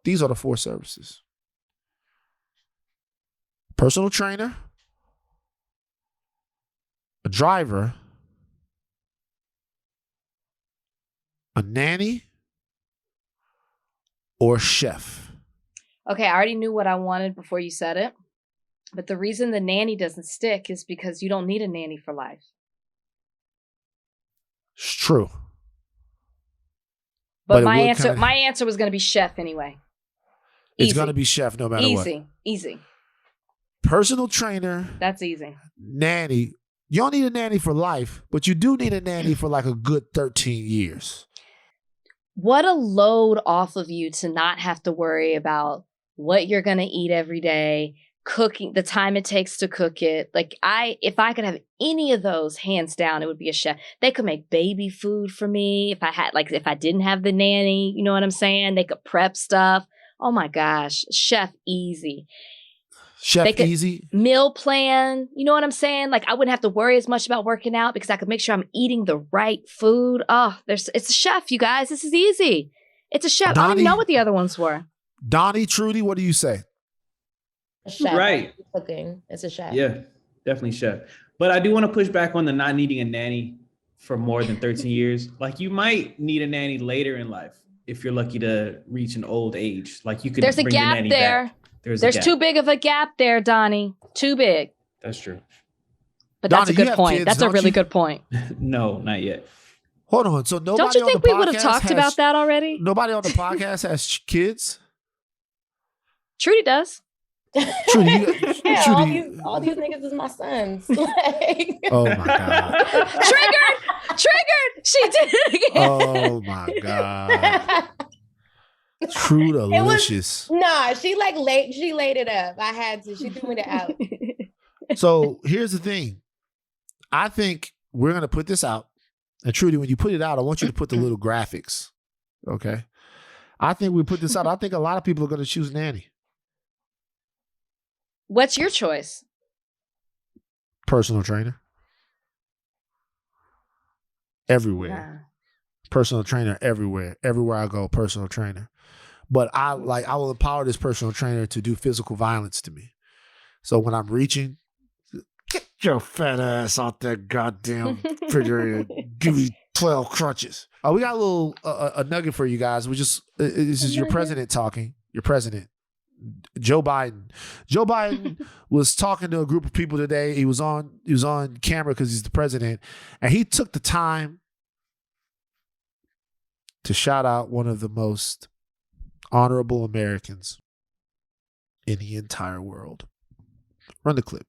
These are the 4 services. Personal trainer, a driver, a nanny, or a chef. Okay, I already knew what I wanted before you said it. But the reason the nanny doesn't stick is because you don't need a nanny for life. It's true. But my answer was going to be chef anyway. It's going to be chef no matter what. Easy. Personal trainer. That's easy. Nanny. You don't need a nanny for life, but you do need a nanny for like a good 13 years. What a load off of you to not have to worry about what you're going to eat every day, cooking, the time it takes to cook it. Like if I could have any of those, hands down, it would be a chef. They could make baby food for me. If I didn't have the nanny, you know what I'm saying? They could prep stuff. Oh my gosh. Chef easy. Chef easy. Meal plan. You know what I'm saying? Like I wouldn't have to worry as much about working out because I could make sure I'm eating the right food. Oh, it's a chef, you guys. This is easy. It's a chef. Donnie, I don't even know what the other ones were. Donnie, Trudy, what do you say? A chef. Right. Cooking. It's a chef. Yeah, definitely chef. But I do want to push back on the not needing a nanny for more than 13 years. Like you might need a nanny later in life if you're lucky to reach an old age. Like you could There's a bring the gap nanny there. back. There's too big of a gap there, Donnie. Too big. That's true. But Donnie, that's a good point. Kids, that's a really good point. No, not yet. Hold on. So nobody Don't you think on the we would have talked about that already? Nobody on the podcast has kids? Trudy does. Trudy, all these niggas is my sons. Like, oh my God. Triggered. She did it again. Oh my God. True delicious. she laid it up. I had to. She threw it out. So here's the thing. I think we're gonna put this out. And Trudy, when you put it out, I want you to put the little graphics. Okay. I think we put this out. I think a lot of people are gonna choose nanny. What's your choice? Personal trainer. Everywhere. Yeah. Personal trainer everywhere. Everywhere I go, personal trainer. But I will empower this personal trainer to do physical violence to me. So when I'm reaching, get your fat ass out that goddamn refrigerator. Give me 12 crunches. We got a little a nugget for you guys. This is your president talking. Your president, Joe Biden. Joe Biden was talking to a group of people today. He was on camera because he's the president, and he took the time to shout out one of the most honorable Americans in the entire world. Run the clip.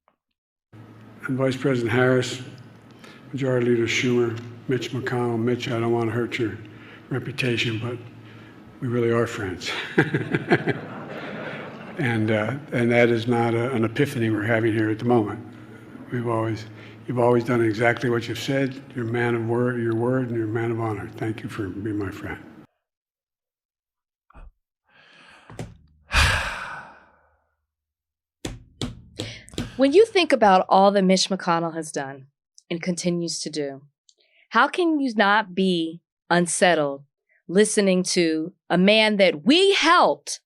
And Vice President Harris, Majority Leader Schumer, Mitch McConnell. Mitch, I don't want to hurt your reputation, but we really are friends. And that is not an epiphany we're having here at the moment. You've always done exactly what you've said. You're a man of your word, and you're a man of honor. Thank you for being my friend. When you think about all that Mitch McConnell has done and continues to do, how can you not be unsettled listening to a man that we helped,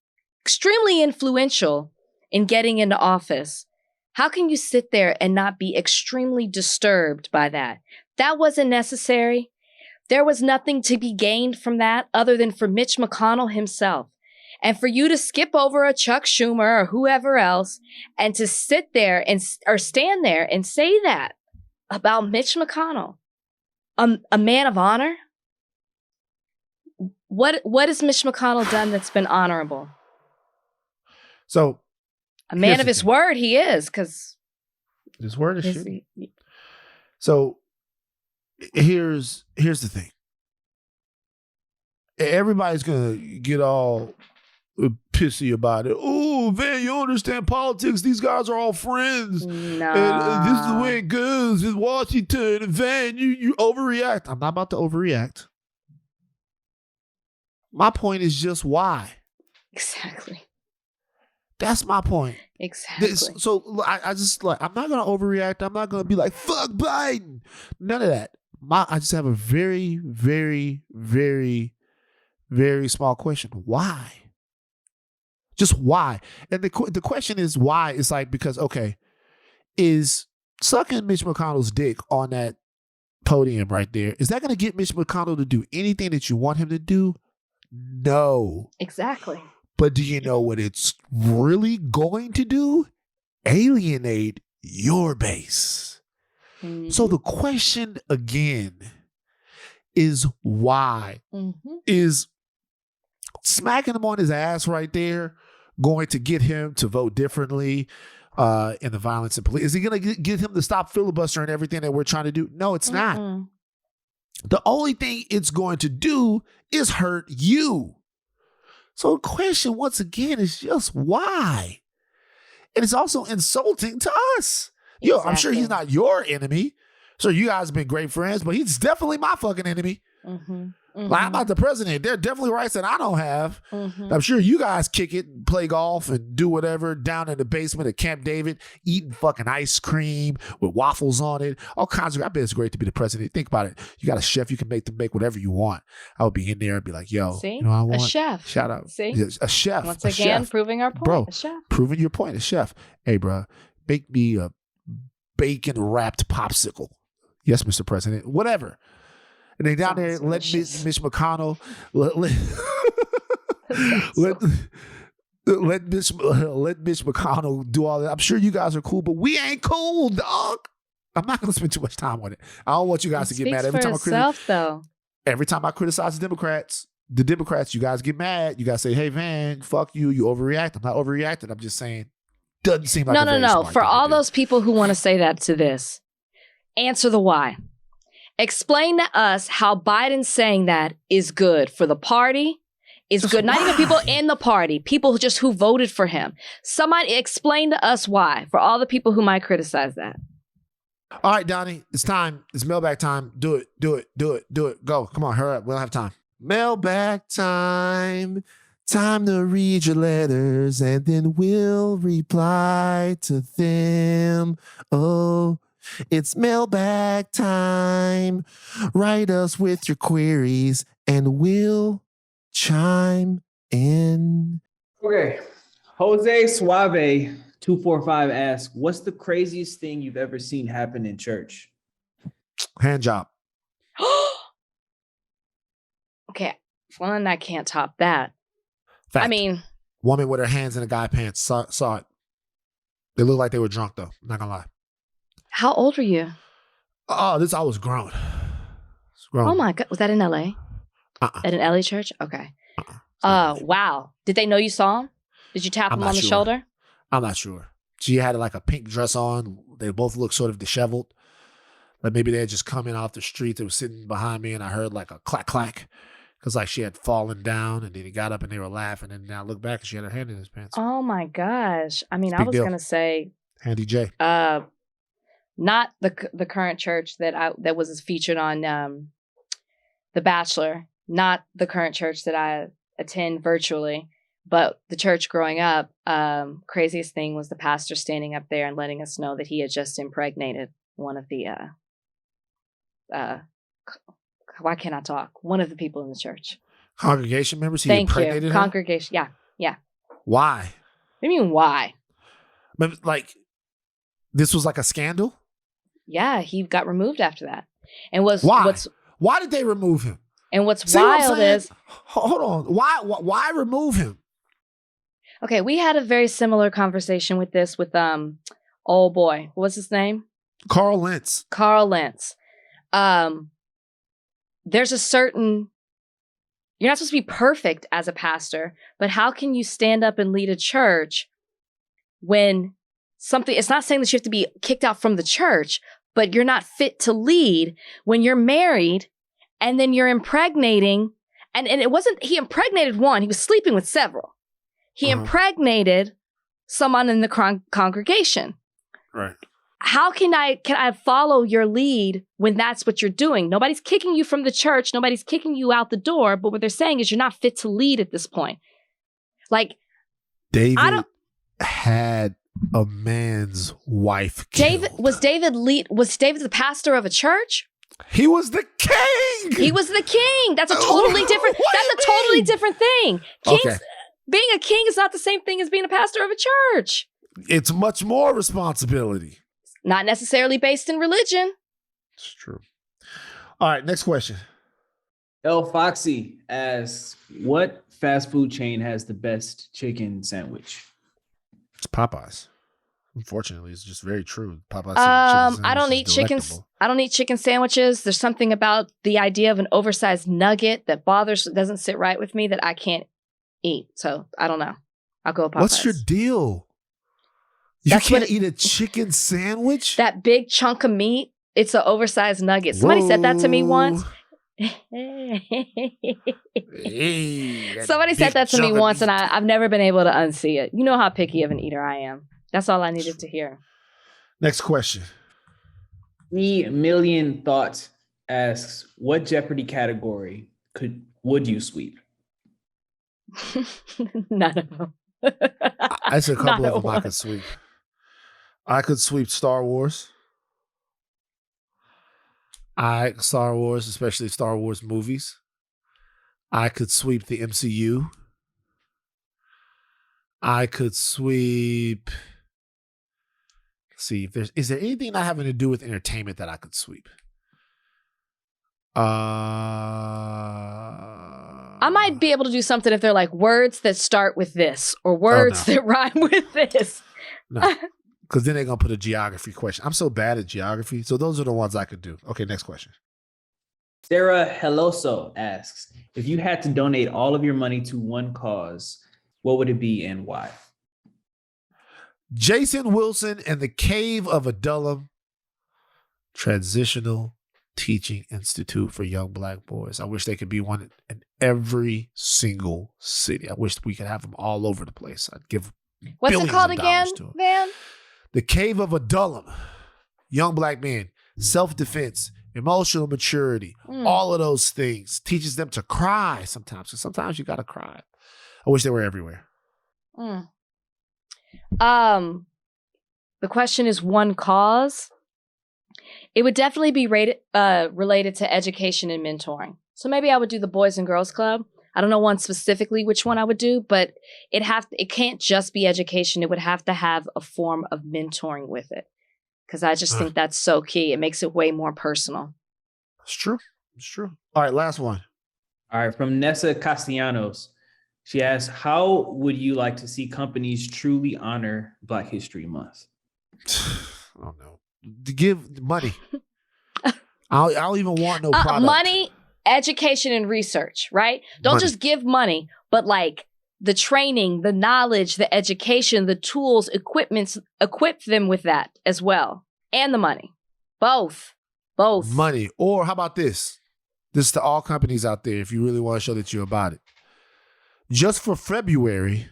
extremely influential in getting into office? How can you sit there and not be extremely disturbed by that? That wasn't necessary. There was nothing to be gained from that other than for Mitch McConnell himself. And for you to skip over a Chuck Schumer or whoever else and to sit there or stand there and say that about Mitch McConnell, a man of honor? What has Mitch McConnell done that's been honorable? So, a man of his word, he is, because his word is shit. So, here's the thing. Everybody's gonna get all pissy about it. Oh, Van, you don't understand politics. These guys are all friends. No. And this is the way it goes in Washington. And Van, you overreact. I'm not about to overreact. My point is just why. Exactly. That's my point. Exactly. So I just I'm not gonna overreact. I'm not gonna be like, fuck Biden. None of that. I just have a very, very, very, very small question. Why? Just why? And the question is why? It's like, because, okay, is sucking Mitch McConnell's dick on that podium right there, is that going to get Mitch McConnell to do anything that you want him to do? No. Exactly. But do you know what it's really going to do? Alienate your base. Mm-hmm. So the question again is why? Mm-hmm. Is smacking him on his ass right there going to get him to vote differently in the violence and police? Is he going to get him to stop filibustering everything that we're trying to do? No, it's not. The only thing it's going to do is hurt you. So the question, once again, is just why? And it's also insulting to us. Yo, exactly. I'm sure he's not your enemy. So you guys have been great friends, but he's definitely my fucking enemy. Mm-hmm. Mm-hmm. Like, I'm not the president. There are definitely rights that I don't have. Mm-hmm. I'm sure you guys kick it, play golf, and do whatever down in the basement at Camp David, eating fucking ice cream with waffles on it. All kinds of. I bet it's great to be the president. Think about it. You got a chef. You can make whatever you want. I would be in there and be like, yo, see? You know what I want? A chef. Shout out. See? A chef. Once again, proving our point. Bro, a chef. Proving your point. A chef. Hey, bro, make me a bacon-wrapped popsicle. Yes, Mr. President. Whatever. And they down there let Mitch McConnell let Mitch McConnell do all that. I'm sure you guys are cool, but we ain't cool, dog. I'm not going to spend too much time on it. I don't want you guys to get mad every time. Every time I criticize the Democrats, you guys get mad. You guys say, "Hey, Van, fuck you. You overreact." I'm not overreacting. I'm just saying, doesn't seem like no. For all those people who want to say that to this, answer the why. Explain to us how Biden saying that is good for the party, is good. Not even people in the party, people who voted for him. Somebody explain to us why, for all the people who might criticize that. All right, Donnie, it's time. It's mailbag time. Do it. Go. Come on, hurry up. We don't have time. Mailbag time. Time to read your letters and then we'll reply to them. Oh, it's mailbag time. Write us with your queries and we'll chime in. Okay. Jose Suave 245 asks, what's the craziest thing you've ever seen happen in church? Hand job. Okay. Well, I can't top that. Fact. I mean, woman with her hands in a guy pants saw it. They looked like they were drunk though. I'm not gonna lie. How old were you? Oh, I was grown. Oh my God. Was that in LA? At an LA church? Okay. Not really. Wow. Did they know you saw him? Did you tap I'm him not on the sure. shoulder? I'm not sure. She had like a pink dress on. They both looked sort of disheveled. Like maybe they had just come in off the street. They were sitting behind me and I heard like a clack clack. Because like she had fallen down and then he got up and they were laughing. And now I look back and she had her hand in his pants. Oh my gosh. I mean, It's a I big was deal. going to say, Handy J. not the current church that was featured on The Bachelor, not the current church that I attend virtually, but the church growing up. Craziest thing was the pastor standing up there and letting us know that he had just impregnated one of the why can't I talk? One of the people in the church. Congregation members? He Thank impregnated you. her? Congregation. Yeah. Why? What do you mean why? But like, this was like a scandal? Yeah, he got removed after that. And Why? Why did they remove him? And what's See what I'm wild saying? is, Hold on. Why remove him? okay, we had a very similar conversation with this with old boy. What's his name? Carl Lentz. Carl Lentz. There's a certain, you're not supposed to be perfect as a pastor, but how can you stand up and lead a church when something, it's not saying that you have to be kicked out from the church, but you're not fit to lead when you're married and then you're impregnating. And it wasn't, he impregnated one, he was sleeping with several. He impregnated someone in the congregation. Right. How can I follow your lead when that's what you're doing? Nobody's kicking you from the church. Nobody's kicking you out the door. But what they're saying is you're not fit to lead at this point. Like, David had a man's wife killed. Was David the pastor of a church? He was the king. He was the king. That's a totally different. Different thing. Okay. Being a king is not the same thing as being a pastor of a church. It's much more responsibility. Not necessarily based in religion. It's true. All right, next question. El Foxy asks, what fast food chain has the best chicken sandwich? It's Popeyes. Unfortunately, it's just very true. Popeyes. I don't eat chickens. I don't eat chicken sandwiches. There's something about the idea of an oversized nugget that doesn't sit right with me that I can't eat. So I don't know. I'll go with Popeyes. What's your deal? You can't eat a chicken sandwich? That big chunk of meat, it's an oversized nugget. Somebody said that to me once. Somebody said that to me once, and I've never been able to unsee it. You know how picky of an eater I am. That's all I needed to hear. Next question. Million Thoughts asks, what Jeopardy category would you sweep? None of them. I said a couple of them I could sweep. I could sweep Star Wars. Star Wars, especially Star Wars movies. I could sweep the MCU. I could sweep. Let's see if is there anything not having to do with entertainment that I could sweep? I might be able to do something if they're like words that start with this or words that rhyme with this. No. Because then they're going to put a geography question. I'm so bad at geography. So those are the ones I could do. Okay, next question. Sarah Heloso asks, if you had to donate all of your money to one cause, what would it be and why? Jason Wilson and the Cave of Adullam Transitional Teaching Institute for Young Black Boys. I wish they could be one in every single city. I wish we could have them all over the place. I'd give What's it called again, Van? The Cave of Adullam. Young black men, self-defense, emotional maturity, all of those things. Teaches them to cry sometimes. So sometimes you got to cry. I wish they were everywhere. The question is one cause. It would definitely be related to education and mentoring. So maybe I would do the Boys and Girls Club. I don't know one specifically which one I would do, but it can't just be education. It would have to have a form of mentoring with it. Because I just think that's so key. It makes it way more personal. It's true. It's true. All right, last one. All right, from Nessa Castellanos. She asks, how would you like to see companies truly honor Black History Month? I don't know. To give money. I don't even want no product. education and research, right? Don't Money. just give money, but like the training, the knowledge, the education, the tools, equip them with that as well. And the money. Both. Money. Or how about this? This is to all companies out there if you really want to show that you're about it. Just for February,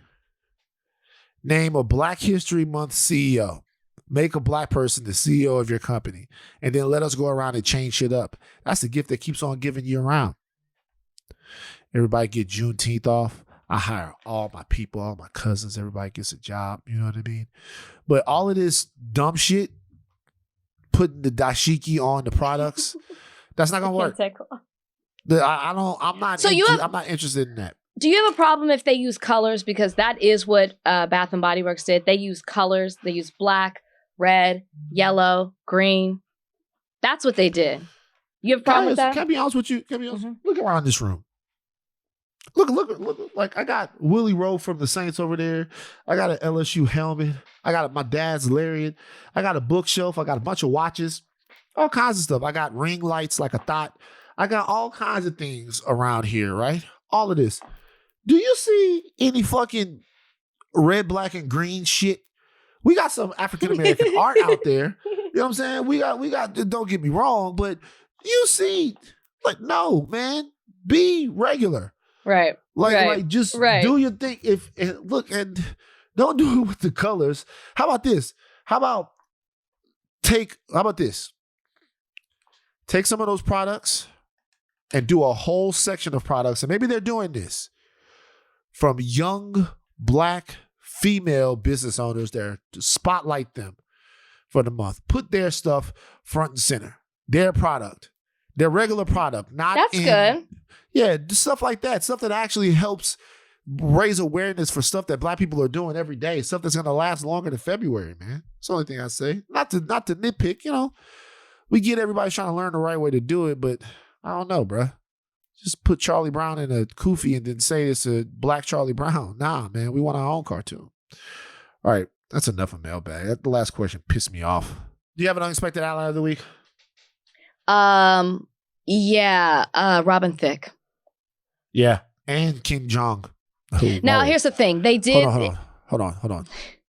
name a Black History Month CEO. Make a black person the CEO of your company. And then let us go around and change shit up. That's the gift that keeps on giving you around. Everybody get Juneteenth off. I hire all my people, all my cousins. Everybody gets a job. You know what I mean? But all of this dumb shit, putting the dashiki on the products, that's not gonna work. I'm not interested in that. Do you have a problem if they use colors? Because that is what Bath and Body Works did. They use colors. They use black, red, yellow, green. That's what they did. You have a problem with that? Can I be honest with you? Look around this room. Look, like I got Willie Rowe from the Saints over there. I got an LSU helmet. I got my dad's lariat. I got a bookshelf. I got a bunch of watches. All kinds of stuff. I got ring lights like a thought. I got all kinds of things around here, right? All of this. Do you see any fucking red, black, and green shit? We got some African-American art out there. You know what I'm saying? We got, don't get me wrong, but you see, like, no, man, be regular. Right. Like just do your thing. And don't do it with the colors. How about this? How about this? Take some of those products and do a whole section of products. And maybe they're doing this from young black female business owners there to spotlight them for the month. Put their stuff front and center. Their product. Their regular product. That's good. Yeah, stuff like that. Stuff that actually helps raise awareness for stuff that black people are doing every day. Stuff that's going to last longer than February, man. That's the only thing I say. Not to nitpick, you know. We get everybody trying to learn the right way to do it, but I don't know, bruh. Just put Charlie Brown in a kufi and then say it's a black Charlie Brown. Nah, man. We want our own cartoon. All right. That's enough of mailbag. That the last question pissed me off. Do you have an unexpected ally of the week? Yeah. Robin Thicke. Yeah. And Kim Jong. Now, here's the thing. They did. Hold on.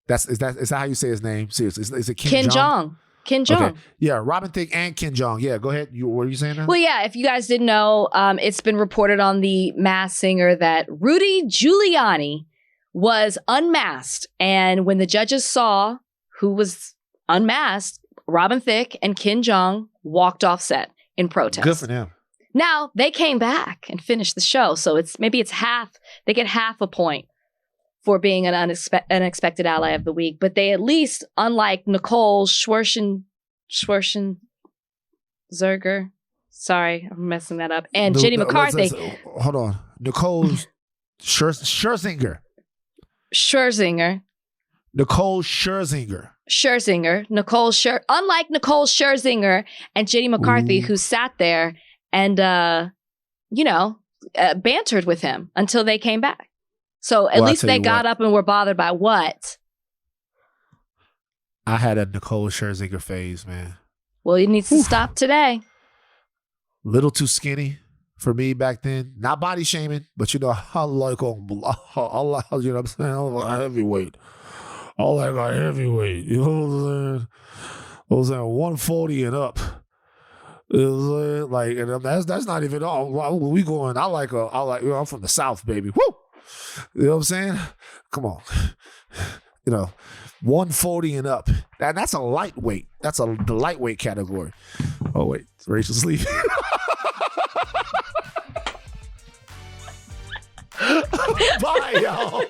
Is that how you say his name? Seriously. Is it Kim Jong? Kim Jong. Okay. Yeah, Robin Thicke and Kim Jong. Yeah, go ahead. What are you saying now? Well, yeah, if you guys didn't know, it's been reported on the Masked Singer that Rudy Giuliani was unmasked. And when the judges saw who was unmasked, Robin Thicke and Kim Jong walked off set in protest. Good for them. Now, they came back and finished the show. So it's half. They get half a point for being an unexpected ally of the week. But they at least, unlike Nicole Schwarzenegger, sorry, I'm messing that up, and Jenny McCarthy. Hold on. Nicole Scherzinger. Nicole Scherzinger. Unlike Nicole Scherzinger and Jenny McCarthy, who sat there and, bantered with him until they came back. So at least they got up and were bothered by what? I had a Nicole Scherzinger phase, man. Well, it needs to stop today. Little too skinny for me back then. Not body shaming, but I like, you know what I'm saying? I like heavyweight. I like a heavyweight. You know what I'm saying? I was at 140 and up. It was like, and that's not even all. We going. I'm from the South, baby. Woo! You know what I'm saying? Come on. 140 and up. That's a lightweight. That's the lightweight category. Oh, wait. Rachel's leaving. Bye, y'all.